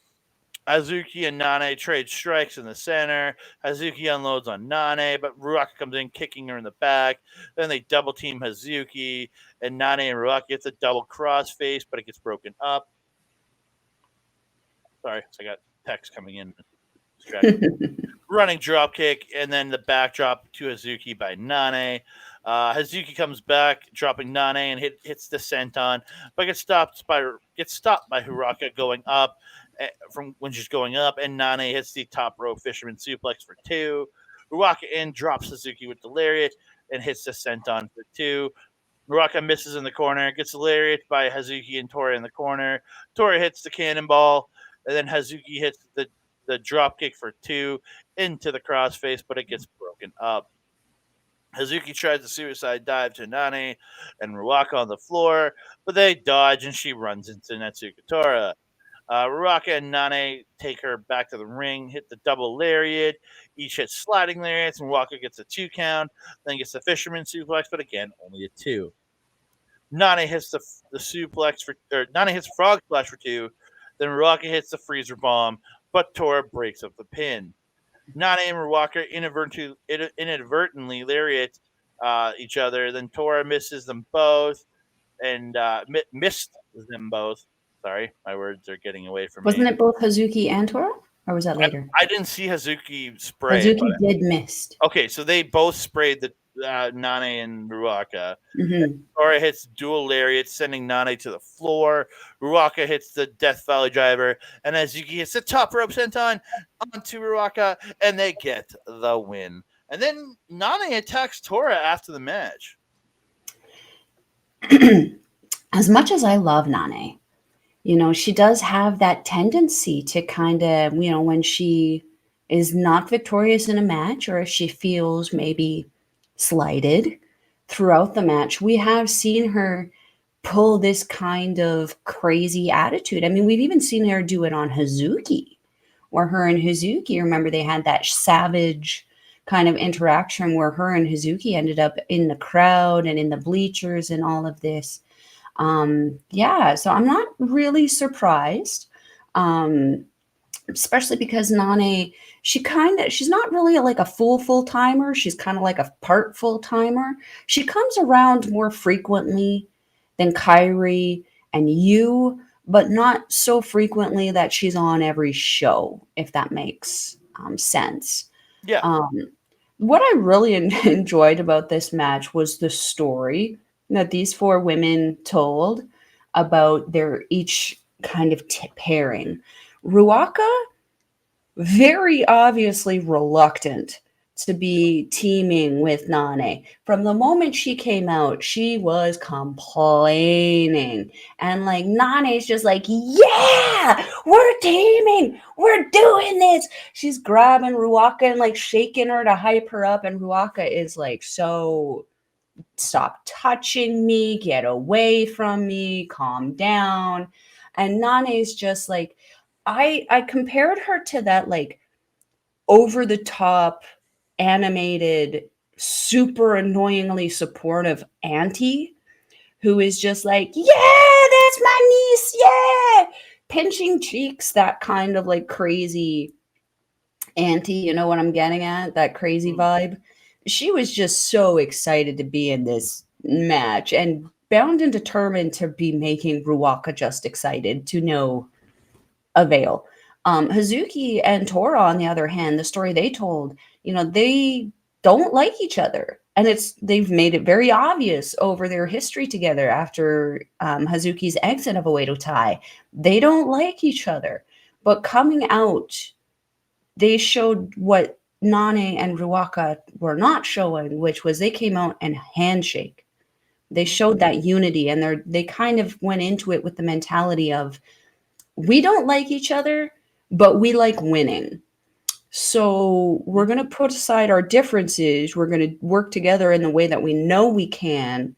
Hazuki and Nane trade strikes in the center. Hazuki unloads on Nane, but Ruaka comes in, kicking her in the back. Then they double team Hazuki, and Nane and Ruaka gets a double crossface, but it gets broken up. Sorry, I got text coming in. Running drop kick, and then the backdrop to Hazuki by Nane. Hazuki comes back, dropping Nane and hits the senton, but gets stopped by Ruaka going up from when she's going up, and Nane hits the top rope fisherman suplex for 2. Ruaka in drops Hazuki with the lariat and hits the senton for 2. Ruaka misses in the corner, gets the lariat by Hazuki and Tora in the corner. Tora hits the cannonball, and then Hazuki hits the drop kick for 2 into the crossface, but it gets broken up. Hazuki tries to suicide dive to Nane and Ruaka on the floor, but they dodge and she runs into Natsuko Tora. Ruaka and Nane take her back to the ring, hit the double lariat. Each hits sliding lariats, and Ruaka gets a 2 count, then gets the fisherman suplex, but again, only a 2. Nane hits the suplex Nane hits frog splash for 2. Then Ruaka hits the freezer bomb, but Tora breaks up the pin. Nane and Ruaka inadvertently lariat each other. Then Tora misses them both and missed them both. Sorry, my words are getting away from me. Wasn't it both Hazuki and Tora? Or was that later? I didn't see Hazuki spray. Hazuki did miss. Okay, so they both sprayed the Nane and Ruaka. Mm-hmm. Tora hits dual lariat, sending Nane to the floor. Ruaka hits the Death Valley driver, and Hazuki hits the top rope senton onto Ruaka, and they get the win. And then Nane attacks Tora after the match. As much as I love Nane, she does have that tendency to kind of, when she is not victorious in a match, or if she feels maybe slighted throughout the match, we have seen her pull this kind of crazy attitude. I mean, we've even seen her do it on Hazuki, where her and Hazuki, remember, they had that savage kind of interaction where her and Hazuki ended up in the crowd and in the bleachers and all of this. So I'm not really surprised, especially because Nane, she's not really like a full timer. She's kind of like a part full timer. She comes around more frequently than Kairi and you, but not so frequently that she's on every show, if that makes sense. Yeah. What I really enjoyed about this match was the story that these 4 women told about their each kind of pairing. Ruaka, very obviously reluctant to be teaming with Nane. From the moment she came out, she was complaining. And like Nane's just like, yeah, we're teaming. We're doing this. She's grabbing Ruaka and like shaking her to hype her up. And Ruaka is like, so stop touching me, get away from me, calm down. And Nane's just like, I compared her to that like over the top animated, super annoyingly supportive auntie who is just like, yeah, that's my niece, yeah, pinching cheeks, that kind of like crazy auntie, you know what I'm getting at, that crazy vibe. She was just so excited to be in this match and bound and determined to be making Ruaka just excited to no avail. Hazuki and Tora, on the other hand, the story they told, they don't like each other. And they've made it very obvious over their history together after Hazuki's exit of Oedo Tai. They don't like each other. But coming out, they showed what Nane and Ruaka were not showing, which was they came out and handshake. They showed that unity, and they kind of went into it with the mentality of, we don't like each other, but we like winning. So we're going to put aside our differences. We're going to work together in the way that we know we can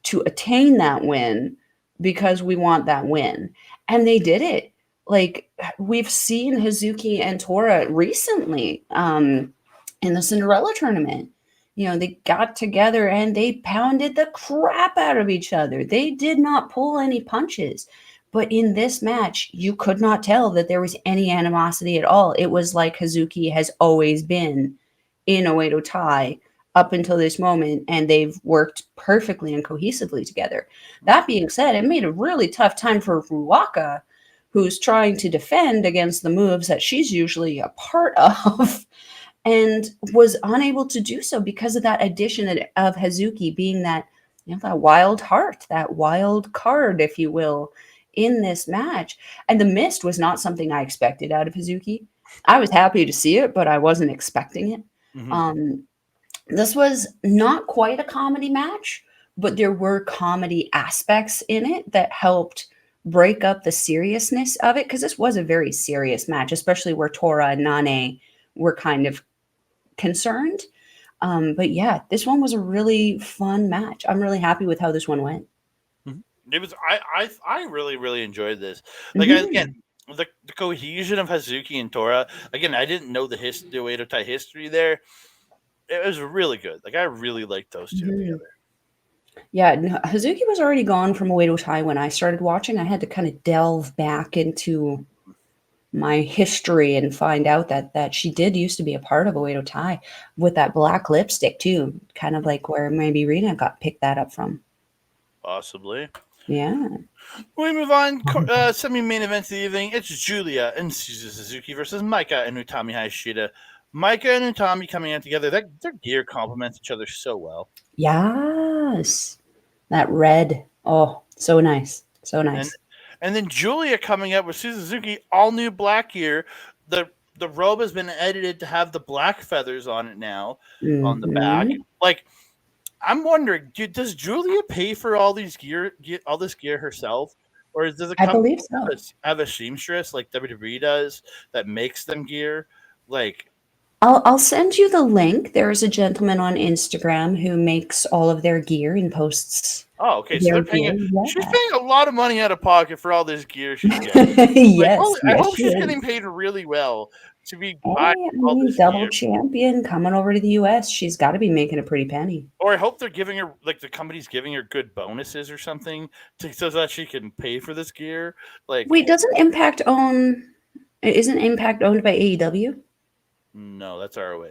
to attain that win because we want that win. And they did it. Like, we've seen Hazuki and Tora recently in the Cinderella tournament. They got together and they pounded the crap out of each other. They did not pull any punches. But in this match, you could not tell that there was any animosity at all. It was like Hazuki has always been in Oedo Tai up until this moment, and they've worked perfectly and cohesively together. That being said, it made a really tough time for Ruaka, who's trying to defend against the moves that she's usually a part of, and was unable to do so because of that addition of Hazuki being that, that wild heart, that wild card, if you will, in this match. And the mist was not something I expected out of Hazuki. I was happy to see it, but I wasn't expecting it. Mm-hmm. This was not quite a comedy match, but there were comedy aspects in it that helped break up the seriousness of it, because this was a very serious match, especially where Tora and Nane were kind of concerned. But yeah, this one was a really fun match. I'm really happy with how this one went. It was I really really enjoyed this. Like again, Hmm. the cohesion of Hazuki and Tora. Again, I didn't know the Oedo Tai history there. It was really good. Like I really liked those two Hmm. together. Yeah, Hazuki was already gone from Oedo Tai when I started watching. I had to kind of delve back into my history and find out that she did used to be a part of Oedo Tai with that black lipstick too, kind of like where maybe Rena got picked that up from. Possibly. Yeah. We move on. Semi-main event of the evening. It's Julia and Suzu Suzuki versus Maika and Utami Hayashida. Maika and Utami coming out together. Their gear complements each other so well. Yes. That red. Oh, so nice. So And nice. and then Julia coming up with Suzuki, all new black gear. The the robe has been edited to have the black feathers on it now on the back. Hmm. Like I'm wondering, does Julia pay for all these all this gear herself, or does the I company believe so. have a seamstress like WWE does that makes them gear? Like, I'll send you the link. There is a gentleman on Instagram who makes all of their gear and posts oh, okay, so their they're paying. gear. She's Yeah. paying a lot of money out of pocket for all this gear she's getting. Like, Yes, I yes, hope she she's is. getting paid really well to be Hey, buying I all mean, this double gear. champion coming over to the US. She's got to be making a pretty penny. Or I hope they're giving her like the company's giving her good bonuses or something so that she can pay for this gear. Like, Wait, doesn't Impact own? Isn't Impact owned by AEW? no, that's ROH.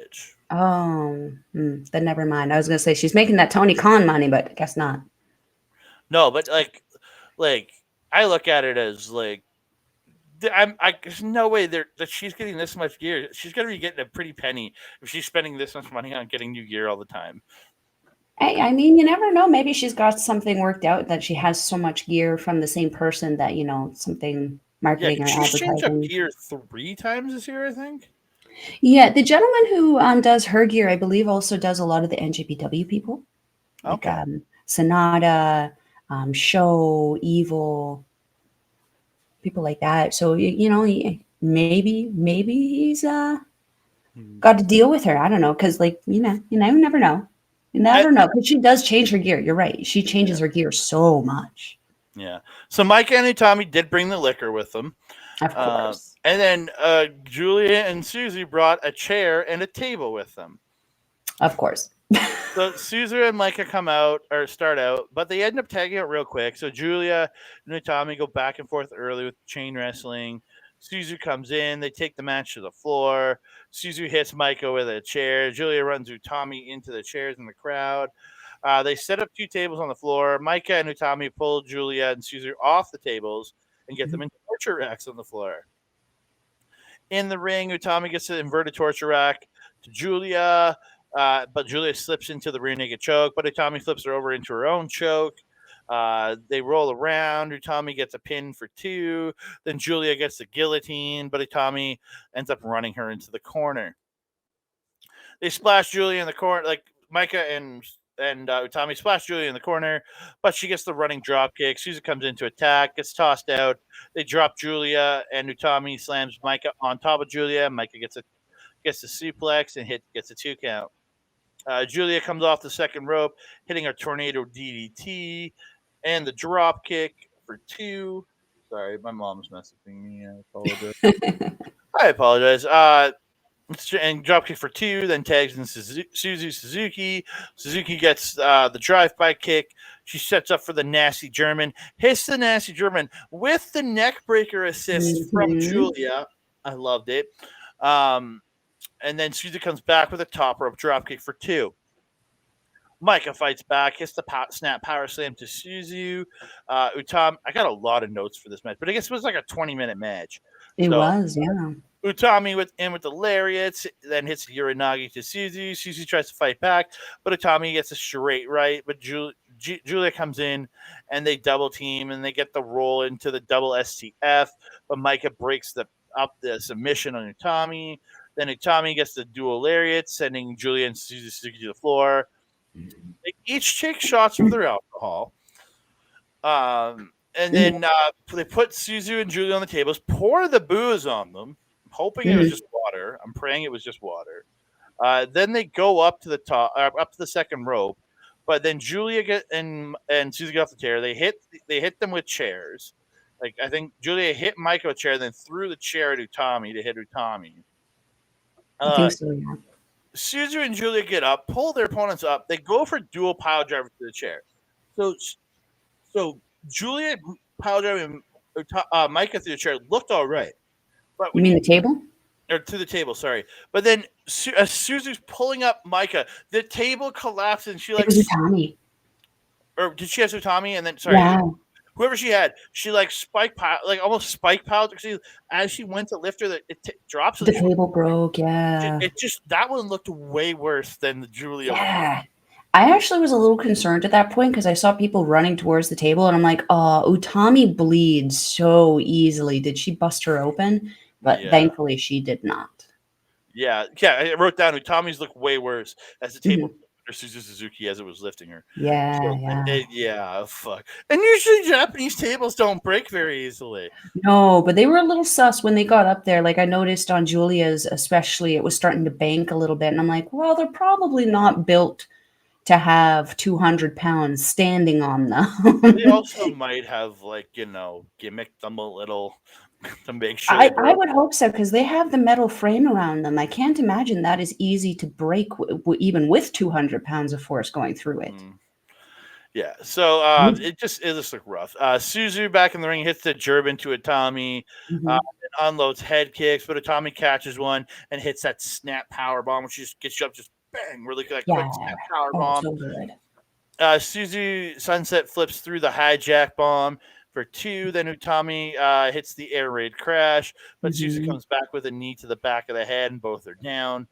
Oh, then never mind. I was gonna say she's making that Tony Khan money, but I guess not. No, but like I look at it as like there's no way that she's getting this much gear. She's gonna be getting a pretty penny if she's spending this much money on getting new gear all the time. Hey, I mean, you never know. Maybe she's got something worked out that she has so much gear from the same person that something Yeah, marketing 'cause or she's changed up advertising. gear 3 times this year, I think. Yeah, the gentleman who does her gear, I believe, also does a lot of the NJPW people, like Okay. Sonata, Show, Evil, people like that. So maybe he's Hmm. got to deal with her. I don't know, because never know. You I, never know, because she does change her gear. You're right. She yeah, changes her gear so much. yeah. So Mike and Tommy did bring the liquor with them, Of course. and then Julia and Susie brought a chair and a table with them. Of course. So Suzu and Micah come out or start out, but they end up tagging out real quick. So Julia and Utami go back and forth early with chain wrestling. Suzu comes in. They take the match to the floor. Suzu hits Micah with a chair. Julia runs Utami into the chairs in the crowd. They set up 2 tables on the floor. Micah and Utami pull Julia and Suzu off the tables and get them into torture racks on the floor. In the ring, Utami gets an inverted torture rack to Julia, but Julia slips into the rear naked choke, but Utami flips her over into her own choke. They roll around. Utami gets a pin for 2. Then Julia gets the guillotine, but Utami ends up running her into the corner. They splash Julia in the corner, like Micah and Utami splash Julia in the corner, but she gets the running drop kick. Susan comes in to attack, gets tossed out. They drop Julia, and Utami slams Micah on top of Julia. Micah gets a suplex and gets a 2 count. Julia comes off the second rope, hitting a tornado DDT and the drop kick for 2. Sorry, my mom's messaging me. I apologize. I apologize. And dropkick for 2, then tags in Suzuki. Suzuki gets the drive-by kick. She sets up for the nasty German, hits the nasty German with the neck breaker assist from Hmm. Julia. I loved it. And then Suzuki comes back with a top rope dropkick for 2. Micah fights back, hits the snap power slam to Suzu. Utami, I got a lot of notes for this match, but I guess it was like a 20-minute match. It So was, yeah. Utami with the lariats, then hits Uranagi to Suzu. Suzu tries to fight back, but Utami gets a straight right. But Julia comes in, and they double team, and they get the roll into the double STF. But Micah breaks up the submission on Utami. Then Utami gets the dual lariat, sending Julia and Suzuki to the floor. They each take shots with their alcohol. And then they put Suzu and Julia on the tables, pour the booze on them. I'm hoping it was Mhm. just water. I'm praying it was just water. Then they go up to the top, up to the second rope, but then Julia and Susie get off the chair. They hit them with chairs. Like I think Julia hit Micah with a chair, then threw the chair at Utami to hit Utami. I think so, yeah. Suzu and Julia get up, pull their opponents up. They go for dual pile driver to the chair. So Julia pile driving Micah through the chair looked all right, but You mean the table? or to the table, sorry. But then as Suzu's pulling up Micah, the table collapses and she It like, was Utami. or did she have Utami? And then sorry, Yeah. whoever she had, she like almost spike piled. As she went to lift her, it drops. The table broke, yeah. It just that one looked way worse than the Julia one. Yeah. I actually was a little concerned at that point because I saw people running towards the table, and I'm like, oh, Utami bleeds so easily. Did she bust her open? But Yeah. thankfully she did not. Yeah. I wrote down Utami's looked way worse as the table Mhm. under Suzuki as it was lifting her. Yeah, So, yeah. yeah, fuck. And usually Japanese tables don't break very easily. No, but they were a little sus when they got up there. Like I noticed on Julia's, especially, it was starting to bank a little bit, and I'm like, well, they're probably not built to have 200 pounds standing on them. They also might have gimmicked them a little to make sure they I broke. would hope so because they have the metal frame around them. I can't imagine that is easy to break, even with 200 pounds of force going through it. Yeah, so it just looked rough. Suzu back in the ring hits the German to Utami, and unloads head kicks, but Utami catches one and hits that snap power bomb, which just gets you up, just bang, really quick snap power bomb. So good. Suzu sunset flips through the hijack bomb for 2. Then Utami hits the air raid crash, but Suzu comes back with a knee to the back of the head, and both are down.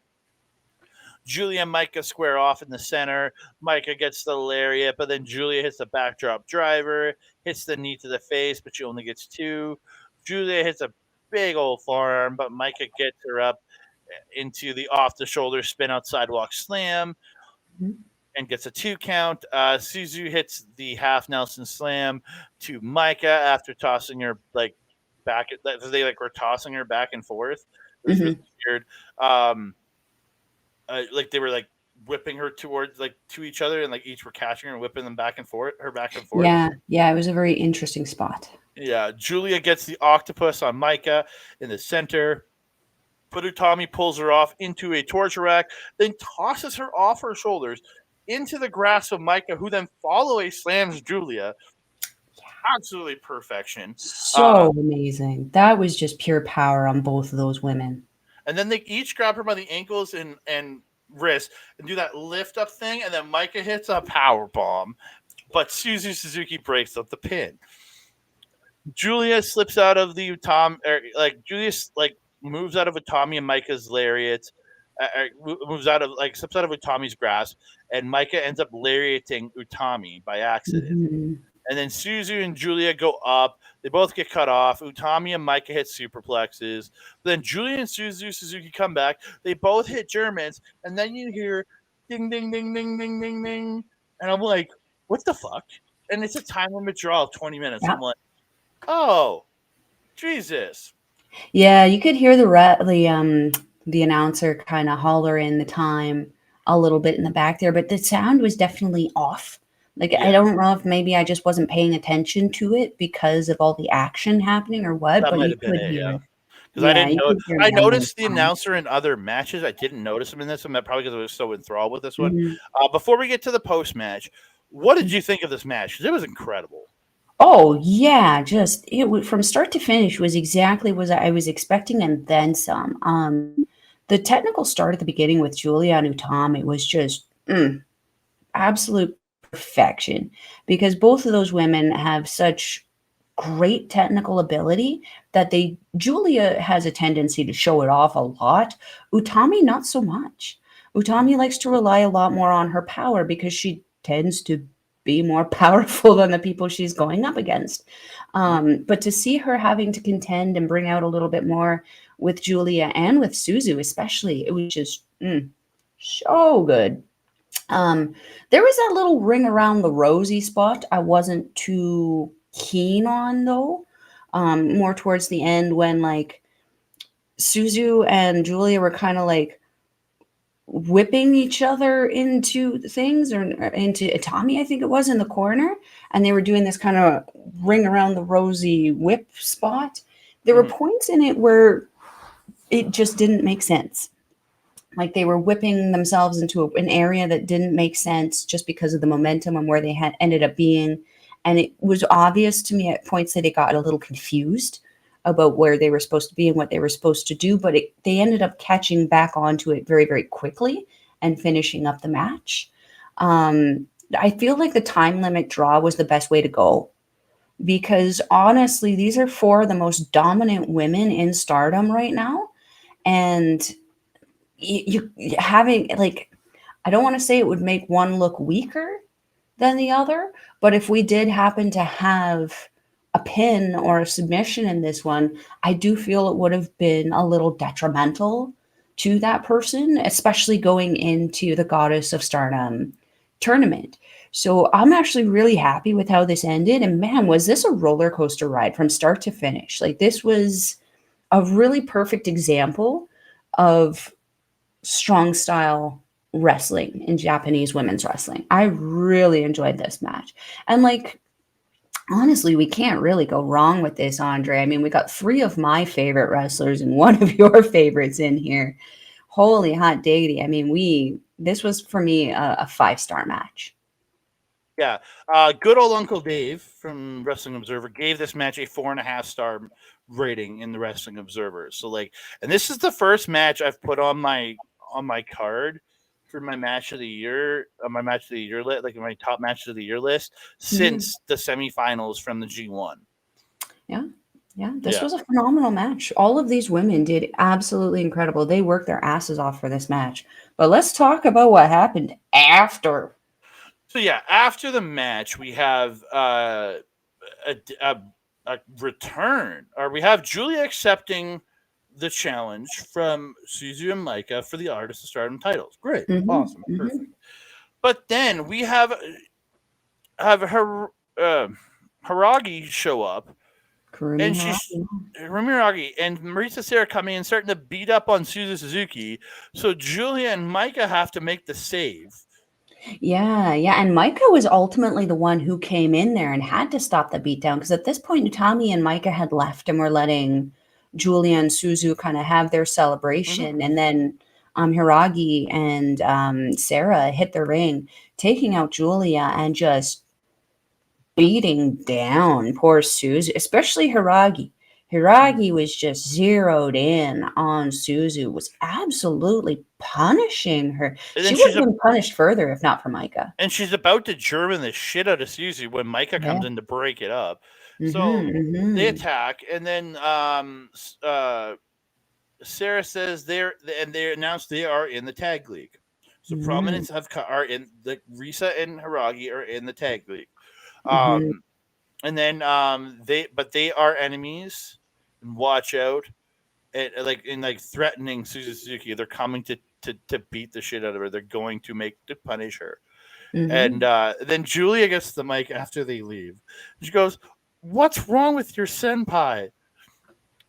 Julia and Micah square off in the center. Micah gets the lariat, but then Julia hits the backdrop driver, hits the knee to the face, but she only gets 2. Julia hits a big old forearm, but Micah gets her up into the off-the-shoulder spin-out sidewalk slam and gets a 2 count. Suzu hits the half Nelson slam to Micah after tossing her back. They were tossing her back and forth. It was really weird. They were whipping her towards to each other, and each were catching her and whipping them back and forth. Yeah, it was a very interesting spot. Yeah, Julia gets the octopus on Micah in the center. But Utami pulls her off into a torture rack, then tosses her off her shoulders into the grasp of Micah, who then slams Julia. Absolutely perfection. So amazing. That was just pure power on both of those women. And then they each grab her by the ankles and wrist and do that lift up thing, and then Micah hits a power bomb, but Suzuki breaks up the pin. Julia slips out of the Utami, moves out of Utami and Micah's lariat, slips out of Utami's grasp, and Micah ends up lariating Utami by accident. And then Suzu and Julia go up. They both get cut off. Utami and Micah hit superplexes. Then Julia and Suzuki come back. They both hit Germans. And then you hear ding, ding, ding, ding, ding, ding, ding. And I'm like, what the fuck? And it's a time limit draw of 20 minutes. Yeah. I'm like, oh, Jesus. Yeah, you could hear the announcer kind of holler in the time a little bit in the back there, but the sound was definitely off. I don't know if maybe I just wasn't paying attention to it because of all the action happening or what, that but you could hear it. Because I didn't know. I noticed the announcer in other matches. I didn't notice him in this one. That probably because I was so enthralled with this one. Before we get to the post match, what did you think of this match? Because it was incredible. Oh yeah, from start to finish was exactly what I was expecting and then some. The technical start at the beginning with Julia and Utami was just absolute perfection because both of those women have such great technical ability that Julia has a tendency to show it off a lot. Utami, not so much. Utami likes to rely a lot more on her power because she tends to be more powerful than the people she's going up against. But to see her having to contend and bring out a little bit more with Julia and with Suzu especially, it was just so good. There was that little ring around the rosy spot I wasn't too keen on though. More towards the end when Suzu and Julia were kind of whipping each other into things or into Tommy, I think it was, in the corner, and they were doing this kind of ring around the rosy whip spot. There were points in it where it just didn't make sense. Like they were whipping themselves into an area that didn't make sense just because of the momentum and where they had ended up being. And it was obvious to me at points that it got a little confused about where they were supposed to be and what they were supposed to do, but they ended up catching back onto it very, very quickly and finishing up the match. I feel like the time limit draw was the best way to go because honestly, these are four of the most dominant women in Stardom right now. And you having like, I don't want to say it would make one look weaker than the other, but if we did happen to have a pin or a submission in this one, I do feel it would have been a little detrimental to that person, especially going into the Goddess of Stardom tournament. So I'm actually really happy with how this ended. And man, was this a roller coaster ride from start to finish? Like this was a really perfect example of strong style wrestling in Japanese women's wrestling. I really enjoyed this match. And like honestly, we can't really go wrong with this, Andre. I mean, we got three of my favorite wrestlers and one of your favorites in here. Holy hot diggity. I mean, this was for me a 5-star match. Yeah. Good old Uncle Dave from Wrestling Observer gave this match a 4.5-star rating in the Wrestling Observer. So like, and this is the first match I've put on my card for my match of the year, my match of the year list, like my top match of the year list since the semifinals from the G1. Yeah. Yeah, this was a phenomenal match. All of these women did absolutely incredible. They worked their asses off for this match. But let's talk about what happened after. So yeah, after the match, we have a return, or we have Julia accepting the challenge from Suzu and Micah for the Artist of Stardom titles. Great, awesome, perfect. But then we have her Haragi show up, and she's Haragi and Marisa Sarah coming and starting to beat up on Suzu Suzuki. So Julia and Micah have to make the save. Yeah, and Micah was ultimately the one who came in there and had to stop the beatdown because at this point, Tommy and Micah had left and were letting Julia and Suzu kind of have their celebration, and then Hiragi and Sarah hit the ring, taking out Julia and just beating down poor Suzu, especially Hiragi. Hiragi was just zeroed in on Suzu, was absolutely punishing her. She would have been punished further if not for Micah. And she's about to German the shit out of Suzu when Micah comes in to break it up. So they attack, and then Sarah says they announce they are in the tag league. So Prominence are in the Risa and Hiragi are in the tag league. And then they are enemies. And watch out. And like threatening Suzuki. They're coming to beat the shit out of her. They're going to punish her. And then Julia gets the mic after they leave. She goes, "What's wrong with your senpai?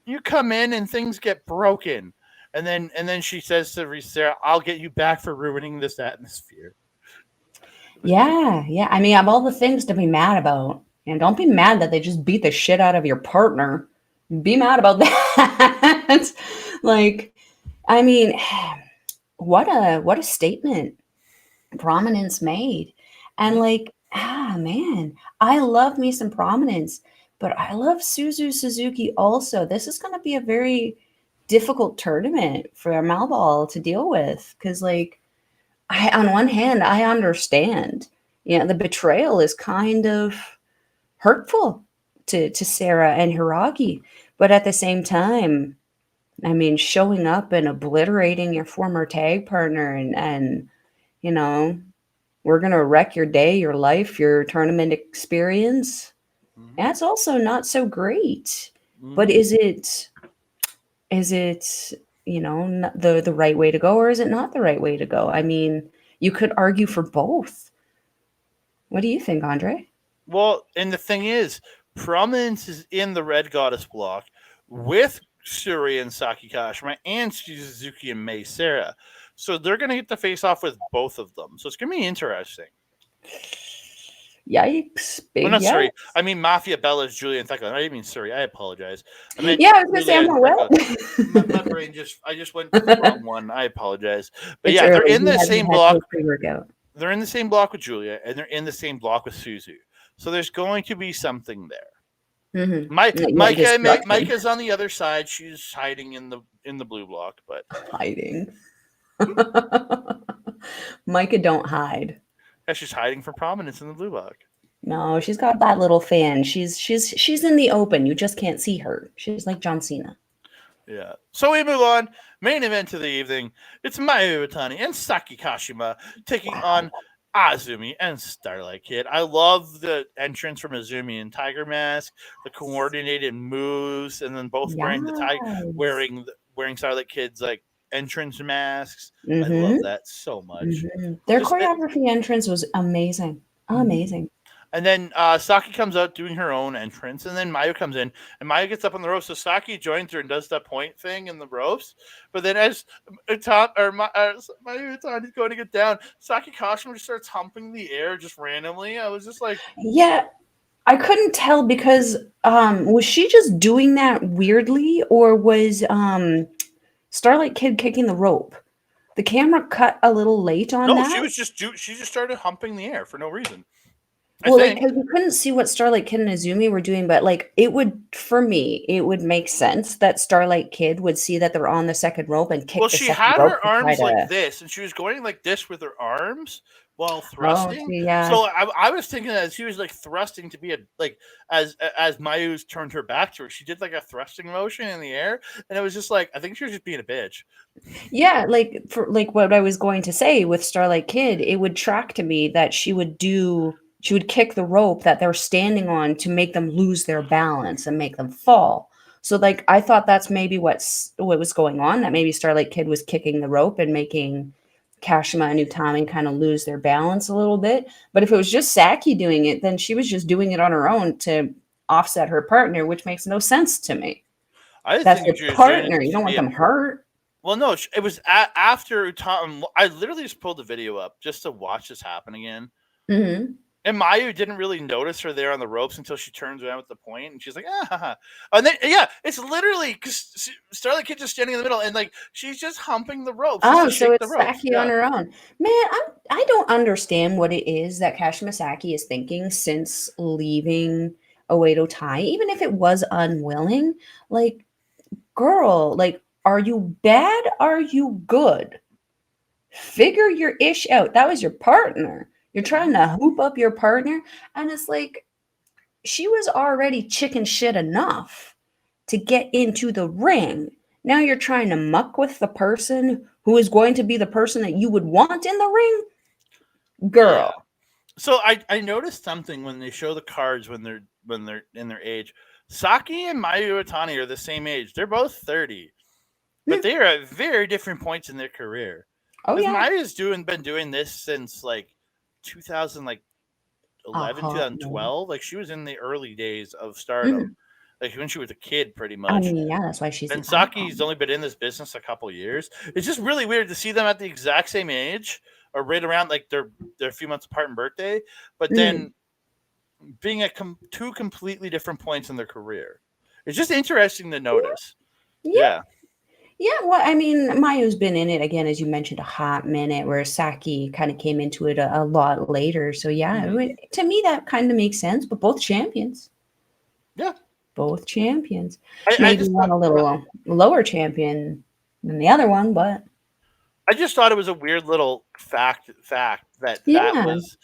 You come in and things get broken." And then she says to Sarah, "I'll get you back for ruining this atmosphere." Yeah. I mean, of all the things to be mad about, and don't be mad that they just beat the shit out of your partner. Be mad about that. Like, I mean, what a statement Prominence made. And like, man, I love me some Prominence, but I love Suzu Suzuki also. This is going to be a very difficult tournament for Malball to deal with because like, on one hand, I understand, the betrayal is kind of hurtful to Sarah and Hiragi, but at the same time, I mean, showing up and obliterating your former tag partner and we're gonna wreck your day, your life, your tournament experience. That's also not so great. But is it the right way to go, or is it not the right way to go? I mean, you could argue for both. What do you think, Andre? Well, and the thing is, Prominence is in the Red Goddess block with Shuri and Saki Kashima and Suzuki and Mei Sarah. So they're going to get to face off with both of them. So it's going to be interesting. Yikes! Big Well, not yikes. sorry. I mean, Mafia Bella's Julia and Thecla. I didn't mean sorry. I apologize. I meant Yeah, I was gonna say Julia I'm and not Thecla. well. My brain I just went to the wrong one. I apologize. But It's yeah, they're early. in He the hasn't same had block. his pre-workout. They're in the same block with Julia, and they're in the same block with Suzu. So there's going to be something there. Mm-hmm. Micah's on the other side. She's hiding in the blue block, but hiding. Micah don't hide. yeah, she's hiding from prominence in the blue block. No, she's got that little fan. She's in the open. You just can't see her. She's like John Cena. Yeah. So we move on. Main event of the evening. It's Mayu Iwatani and Saki Kashima taking on Azumi and Starlight Kid. I love the entrance from Azumi and Tiger Mask, the coordinated moves, and then both wearing Starlight Kid's like entrance masks. Mm-hmm. I love that so much. Mm-hmm. Their choreography entrance was amazing. Amazing. And then Saki comes out doing her own entrance, and then Mayu comes in, and Mayu gets up on the ropes. So Saki joins her and does that point thing in the ropes. But then as Mayu is going to get down, Saki Kashima just starts humping the air just randomly. I was just like, yeah, I couldn't tell because was she just doing that weirdly, or was Starlight Kid kicking the rope? The camera cut a little late on that. No, she just started humping the air for no reason. Well, like, because we couldn't see what Starlight Kid and Azumi were doing, but like it would make sense that Starlight Kid would see that they're on the second rope and kick. Well, she had her arms like this, and she was going like this with her arms while thrusting. Oh, yeah. So I was thinking that she was like thrusting to be as Mayu's turned her back to her, she did like a thrusting motion in the air, and it was just like I think she was just being a bitch. Yeah, like for like what I was going to say with Starlight Kid, it would track to me that she would kick the rope that they're standing on to make them lose their balance and make them fall. So like I thought that's maybe what was going on, that maybe Starlight Kid was kicking the rope and making Kashima and Utami kind of lose their balance a little bit. But if it was just Saki doing it, then she was just doing it on her own to offset her partner, which makes no sense to me. That's your partner. You don't want them hurt. Well, no, it was after Utami. I literally just pulled the video up just to watch this happen again. Mm-hmm. And Mayu didn't really notice her there on the ropes until she turns around with the point, and she's like, ah. And then, yeah, it's literally because Starlight Kid just standing in the middle, and like she's just humping the ropes. Oh, so it's Saki on her own. Man, I don't understand what it is that Kashima Saki is thinking since leaving Oedo Tai, even if it was unwilling. Like, girl, like, are you bad? Are you good? Figure your ish out. That was your partner. You're trying to hoop up your partner. And it's like, she was already chicken shit enough to get into the ring. Now you're trying to muck with the person who is going to be the person that you would want in the ring. Girl. Yeah. So I noticed something when they show the cards when they're in their age. Saki and Mayu Iwatani are the same age. They're both 30. But they are at very different points in their career. Oh, yeah. Mayu's been doing this since like 2011, 2012. Like she was in the early days of Stardom, like when she was a kid, pretty much. I mean, yeah, that's why she's. And Saki's only been in this business a couple years. It's just really weird to see them at the exact same age, or right around like they're a few months apart in birthday, but then being at two completely different points in their career. It's just interesting to notice. Yeah. Yeah, well, I mean, Mayu's been in it, again, as you mentioned, a hot minute, where Saki kind of came into it a lot later. So, yeah, to me, that kind of makes sense. But both champions. Yeah. Both champions. Maybe one a little lower champion than the other one, but. I just thought it was a weird little fact that was.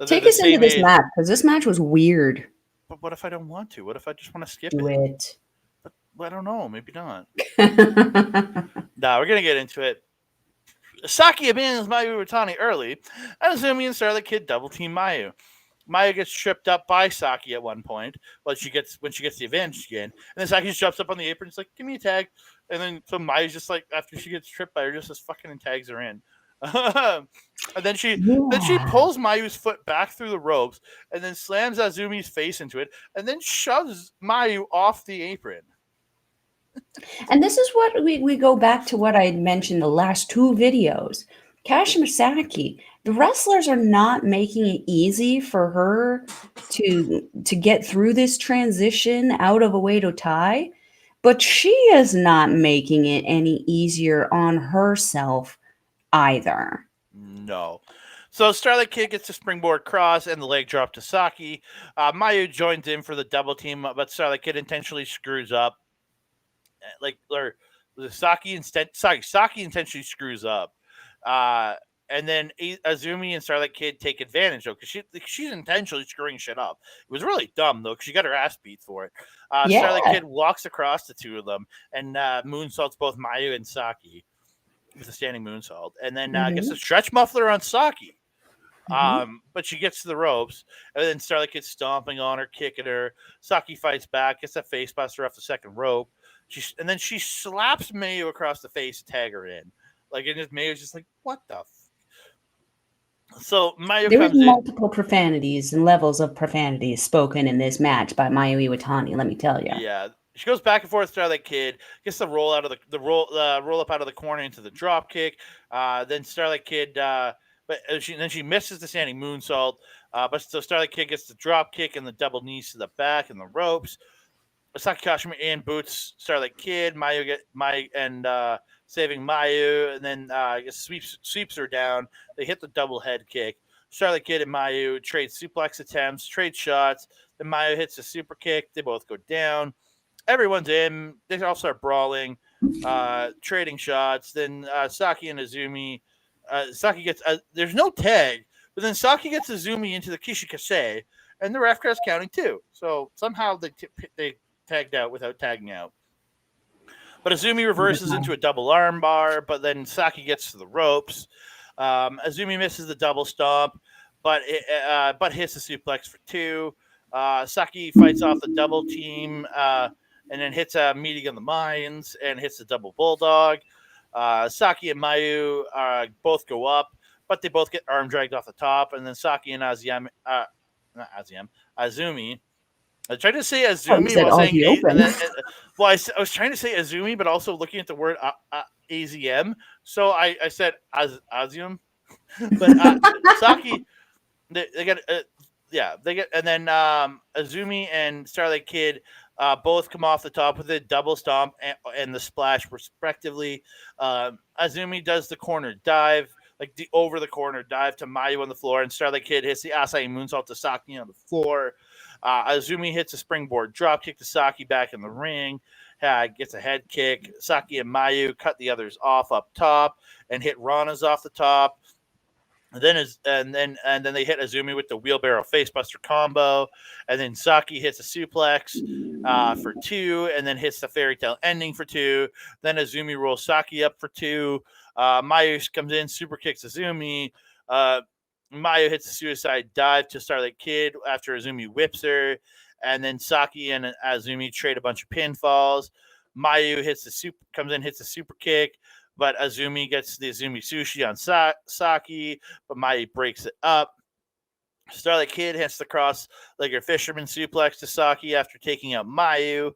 Take us into this match, because this match was weird. But what if I don't want to? What if I just want to skip it? I don't know. Maybe not. Nah, we're going to get into it. Saki abandons Mayu Iwatani early, and Azumi and Starlight Kid double team Mayu. Mayu gets tripped up by Saki at one point when she gets the advantage again. And then Saki just jumps up on the apron and is like, give me a tag. And then so Mayu's just like, after she gets tripped by her, just fucking tags her in. And then she pulls Mayu's foot back through the ropes and then slams Azumi's face into it and then shoves Mayu off the apron. And this is what we go back to what I had mentioned the last two videos. Kashima Saki, the wrestlers are not making it easy for her to get through this transition out of Oedo Tai, but she is not making it any easier on herself either. No. So Starlight Kid gets the springboard cross and the leg drop to Saki. Mayu joins in for the double team, but Starlight Kid intentionally screws up. Or Saki intentionally screws up. And then Azumi and Starlight Kid take advantage though, because she's intentionally screwing shit up. It was really dumb though, because she got her ass beat for it. Yeah. Starlight Kid walks across the two of them and moonsaults both Mayu and Saki with a standing moonsault, and then gets a stretch muffler on Saki. But she gets to the ropes, and then Starlight Kid's stomping on her, kicking her. Saki fights back, gets a face buster off the second rope. And then she slaps Mayu across the face to tag her in. And just Mayu's just like, what the So Mayu there comes was in. multiple profanities and levels of profanities spoken in this match by Mayu Iwatani, let me tell you. Yeah. She goes back and forth, Starlight Kid gets the roll out of the roll up out of the corner into the drop kick. Then Starlight Kid, but she misses the standing moonsault. But so Starlight Kid gets the drop kick and the double knees to the back and the ropes. Saki Kashima and boots Starlight Kid. Saving Mayu, and then sweeps her down. They hit the double head kick. Starlight Kid and Mayu trade suplex attempts, trade shots. Then Mayu hits a super kick. They both go down. Everyone's in. They all start brawling, trading shots. Then Saki and Azumi. Saki gets there's no tag, but then Saki gets Azumi into the Kishikase, and the ref car's counting too. So somehow they tagged out without tagging out. But Azumi reverses into a double arm bar, but then Saki gets to the ropes. Azumi misses the double stomp, but hits the suplex for two. Saki fights off the double team, and then hits a meeting of the minds and hits the double bulldog. Saki and Mayu both go up, but they both get arm dragged off the top, and then Saki and Azumi. I tried to say Azumi while saying I was trying to say Azumi, but also looking at the word AZM. So I said Azium, but Saki they get and then Azumi and Starlight Kid both come off the top with a double stomp and the splash respectively. Azumi does the corner dive, the over the corner dive to Mayu on the floor, and Starlight Kid hits the Asai moonsault to Saki on the floor. Azumi hits a springboard drop kick to Saki back in the ring. Gets a head kick. Saki and Mayu cut the others off up top and hit Rana's off the top. And then they hit Azumi with the wheelbarrow facebuster combo, and then Saki hits a suplex for two, and then hits the fairy tale ending for two. Then Azumi rolls Saki up for two. Mayu comes in, super kicks Azumi. Mayu hits a suicide dive to Starlight Kid after Azumi whips her, and then Saki and Azumi trade a bunch of pinfalls. Mayu comes in, hits a super kick, but Azumi gets the Azumi sushi on Saki, but Mayu breaks it up. Starlight Kid hits the cross-legged fisherman suplex to Saki after taking out Mayu,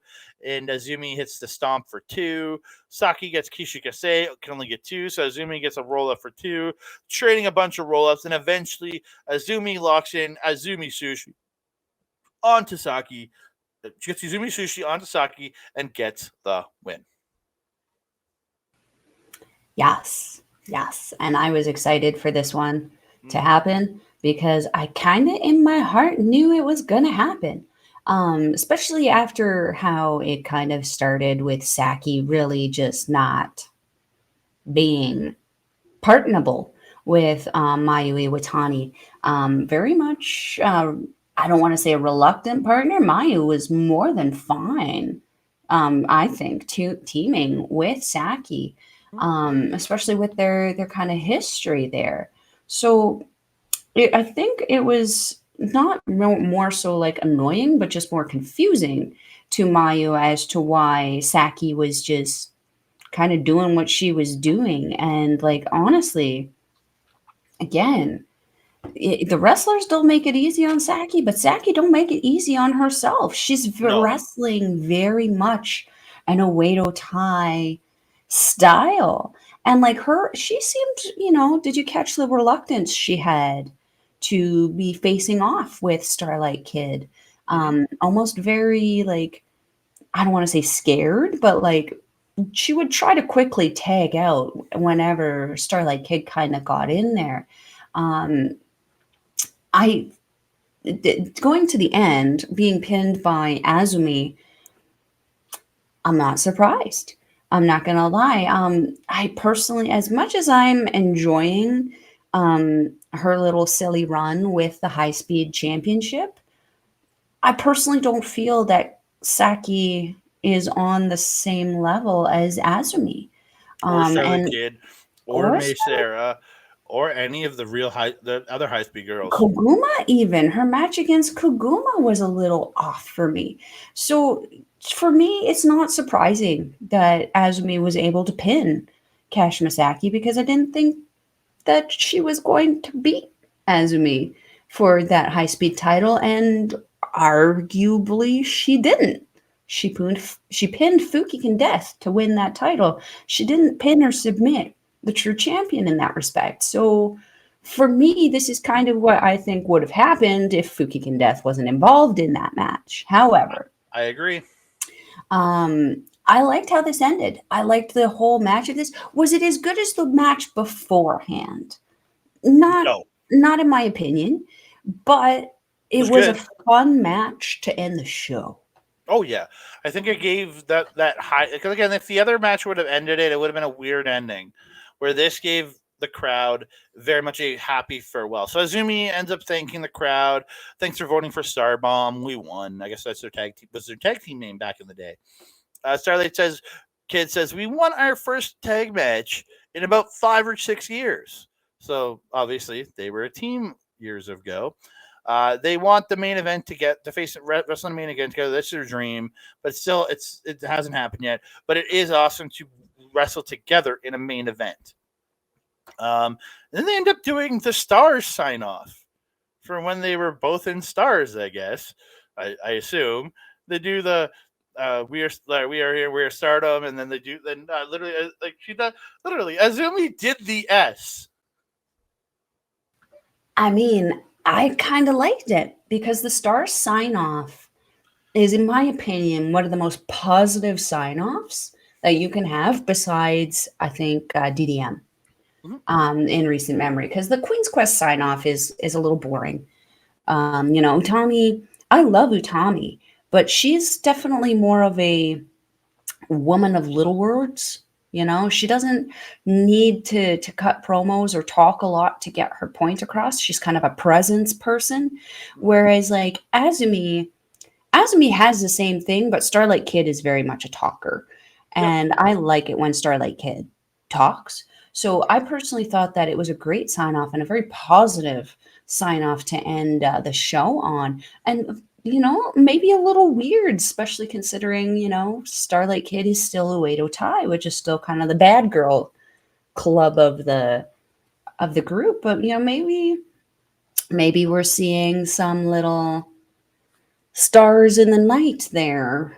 and Azumi hits the stomp for two. Saki gets Kishikase, can only get two, so Azumi gets a roll-up for two, trading a bunch of roll-ups, and eventually Azumi locks in Azumi Sushi onto Saki. She gets Azumi Sushi onto Saki and gets the win. Yes. And I was excited for this one to happen because I kind of in my heart knew it was going to happen. Especially after how it kind of started with Saki really just not being partnerable with Mayu Iwatani. Very much, I don't want to say a reluctant partner. Mayu was more than fine, I think, teaming with Saki, especially with their kind of history there. So I think it was not more so like annoying, but just more confusing to Mayu as to why Saki was just kind of doing what she was doing. And honestly, again, the wrestlers don't make it easy on Saki, but Saki don't make it easy on herself. She's wrestling very much an Oedo Tai style. And like she seemed, did you catch the reluctance she had to be facing off with Starlight Kid? Almost very like, I don't want to say scared, but like she would try to quickly tag out whenever Starlight Kid kind of got in there. Um, I Going to the end, being pinned by Azumi, I'm not surprised. I'm not gonna lie. I personally, as much as I'm enjoying her little silly run with the high speed championship, I personally don't feel that Saki is on the same level as Azumi. Or Starlight And Kid, or or May Sarah, or any of the other high speed girls. Koguma, even her match against Koguma was a little off for me. So for me, it's not surprising that Azumi was able to pin Cash Masaki because I didn't think that she was going to beat Azumi for that high speed title, and arguably she didn't. She pinned Fukigen Death to win that title. She didn't pin or submit the true champion in that respect. So for me, this is kind of what I think would have happened if Fukigen Death wasn't involved in that match. However, I agree. I liked how this ended. I liked the whole match of this. Was it as good as the match beforehand? Not No, not in my opinion, but it it was was a good. fun match to end the show. Oh yeah, I think it gave that high because again, if the other match would have ended it, it would have been a weird ending. Where this gave the crowd very much a happy farewell. So Azumi ends up thanking the crowd. Thanks for voting for Starbomb. We won. I guess that's their tag team name back in the day. Starlight says, Kid says, we won our first tag match in about 5 or 6 years. So obviously they were a team years ago. They want the main event to face wrestling main event together. That's their dream, but still, it hasn't happened yet. But it is awesome to wrestle together in a main event. Then they end up doing the Stars sign off for when they were both in Stars. I guess I assume they do the we are here, we are Stardom, and then they do literally like she does literally Azumi did the S. I mean, I kind of liked it because the star sign off is, in my opinion, one of the most positive sign offs that you can have besides, I think, DDM Mhm. in recent memory. Because the Queen's Quest sign off is a little boring. Utami, I love Utami, but she's definitely more of a woman of little words. She doesn't need to cut promos or talk a lot to get her point across. She's kind of a presence person. Whereas like Azumi has the same thing, but Starlight Kid is very much a talker. Yep. And I like it when Starlight Kid talks. So I personally thought that it was a great sign off and a very positive sign off to end the show on. And, maybe a little weird, especially considering, Starlight Kid is still a Uedo Tai, which is still kind of the bad girl club of the group. But, maybe we're seeing some little stars in the night there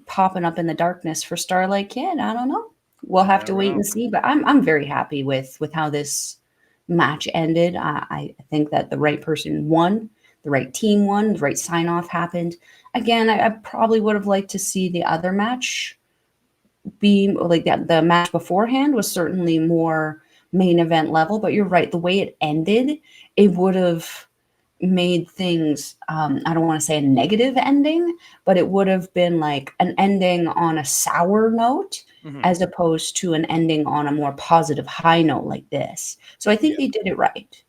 popping up in the darkness for Starlight Kid. I don't know. We'll You have to never wait know. and see. But I'm very happy with how this match ended. I think that the right person won, the right team won, the right sign off happened. Again, I probably would have liked to see the other match be like that. The match beforehand was certainly more main event level, but you're right. The way it ended, it would have made things, I don't want to say a negative ending, but it would have been like an ending on a sour note Mhm. as opposed to an ending on a more positive high note like this. So I think Yeah, they did it right.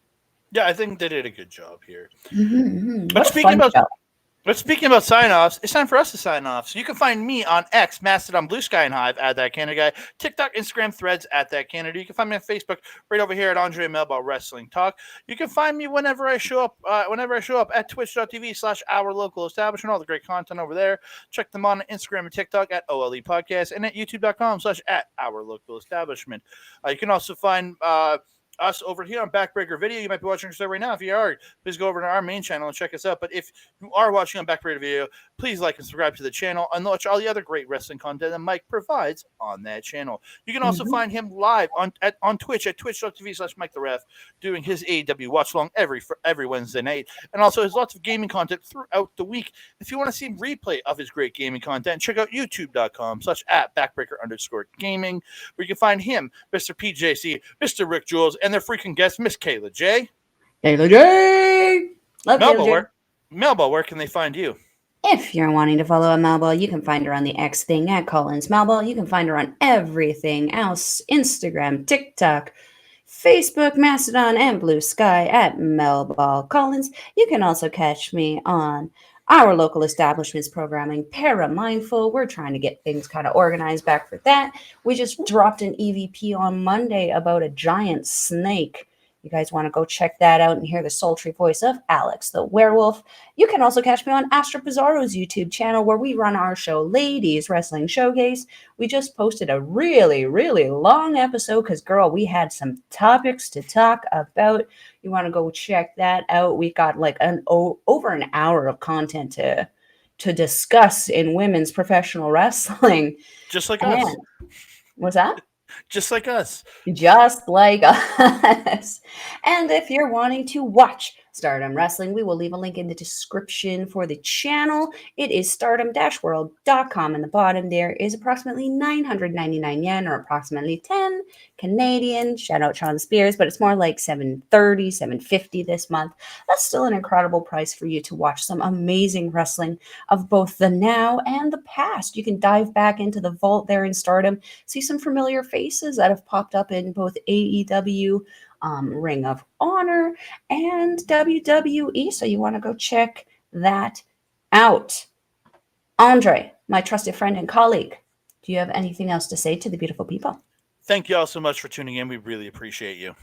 yeah, I think they did a good job here. But What a fun show. speaking about sign offs, it's time for us to sign off. So you can find me on X, Mastodon, Blue Sky, and Hive at that Canada guy, TikTok, Instagram, Threads at that Canada. You can find me on Facebook right over here at Andre Melba Wrestling Talk. You can find me whenever I show up at twitch.tv/our local establishment. All the great content over there. Check them on Instagram and TikTok at OLE Podcast and at youtube.com/at our local establishment. You can also find us over here on Backbreaker Video. You might be watching us right now. If you are, please go over to our main channel and check us out. But if you are watching on Backbreaker Video, Please like and subscribe to the channel and watch all the other great wrestling content that Mike provides on that channel. You can also find him live on Twitch at twitch.tv/MikeTheRef, doing his AEW watch along every Wednesday night, and also has lots of gaming content throughout the week. If you want to see replay of his great gaming content, check out youtube.com/@Backbreaker_gaming, where you can find him, Mr. PJC, Mr. Rick Jules, and their freaking guest, Miss Kayla J. Kayla J. Love Kayla J. Melba, where can they find you? If you're wanting to follow Melba, you can find her on the X thing at Collins Melba. You can find her on everything else: Instagram, TikTok, Facebook, Mastodon, and Blue Sky at Melba Collins. You can also catch me on our local establishments programming, Paramindful. We're trying to get things kind of organized back for that. We just dropped an EVP on Monday about a giant snake. You guys want to go check that out and hear the sultry voice of Alex the Werewolf. You can also catch me on Astra Pizarro's YouTube channel, where we run our show, Ladies Wrestling Showcase. We just posted a really, really long episode because, girl, we had some topics to talk about. You want to go check that out. We got like over an hour of content to discuss in women's professional wrestling. Just like us. What's that? Just like us. Just like us. And if you're wanting to watch Stardom Wrestling, we will leave a link in the description for the channel. It is stardom-world.com. In the bottom there is approximately 999 yen, or approximately 10 Canadian. Shout out Sean Spears, but it's more like 730, 750 this month. That's still an incredible price for you to watch some amazing wrestling of both the now and the past. You can dive back into the vault there in Stardom, see some familiar faces that have popped up in both AEW, Ring of Honor, and WWE. So you want to go check that out. Andre, my trusted friend and colleague, do you have anything else to say to the beautiful people? Thank you all so much for tuning in. We really appreciate you.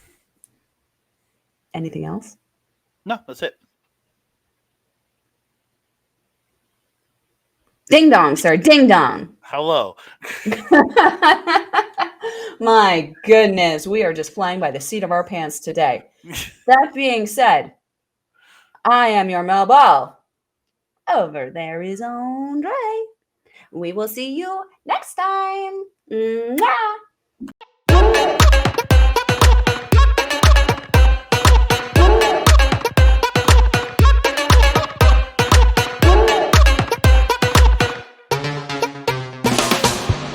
Anything else? No, that's it. Ding dong, sir. Ding dong. Hello. My goodness, we are just flying by the seat of our pants today. That being said, I am your Mel Ball. Over there is Andre. We will see you next time. Mwah!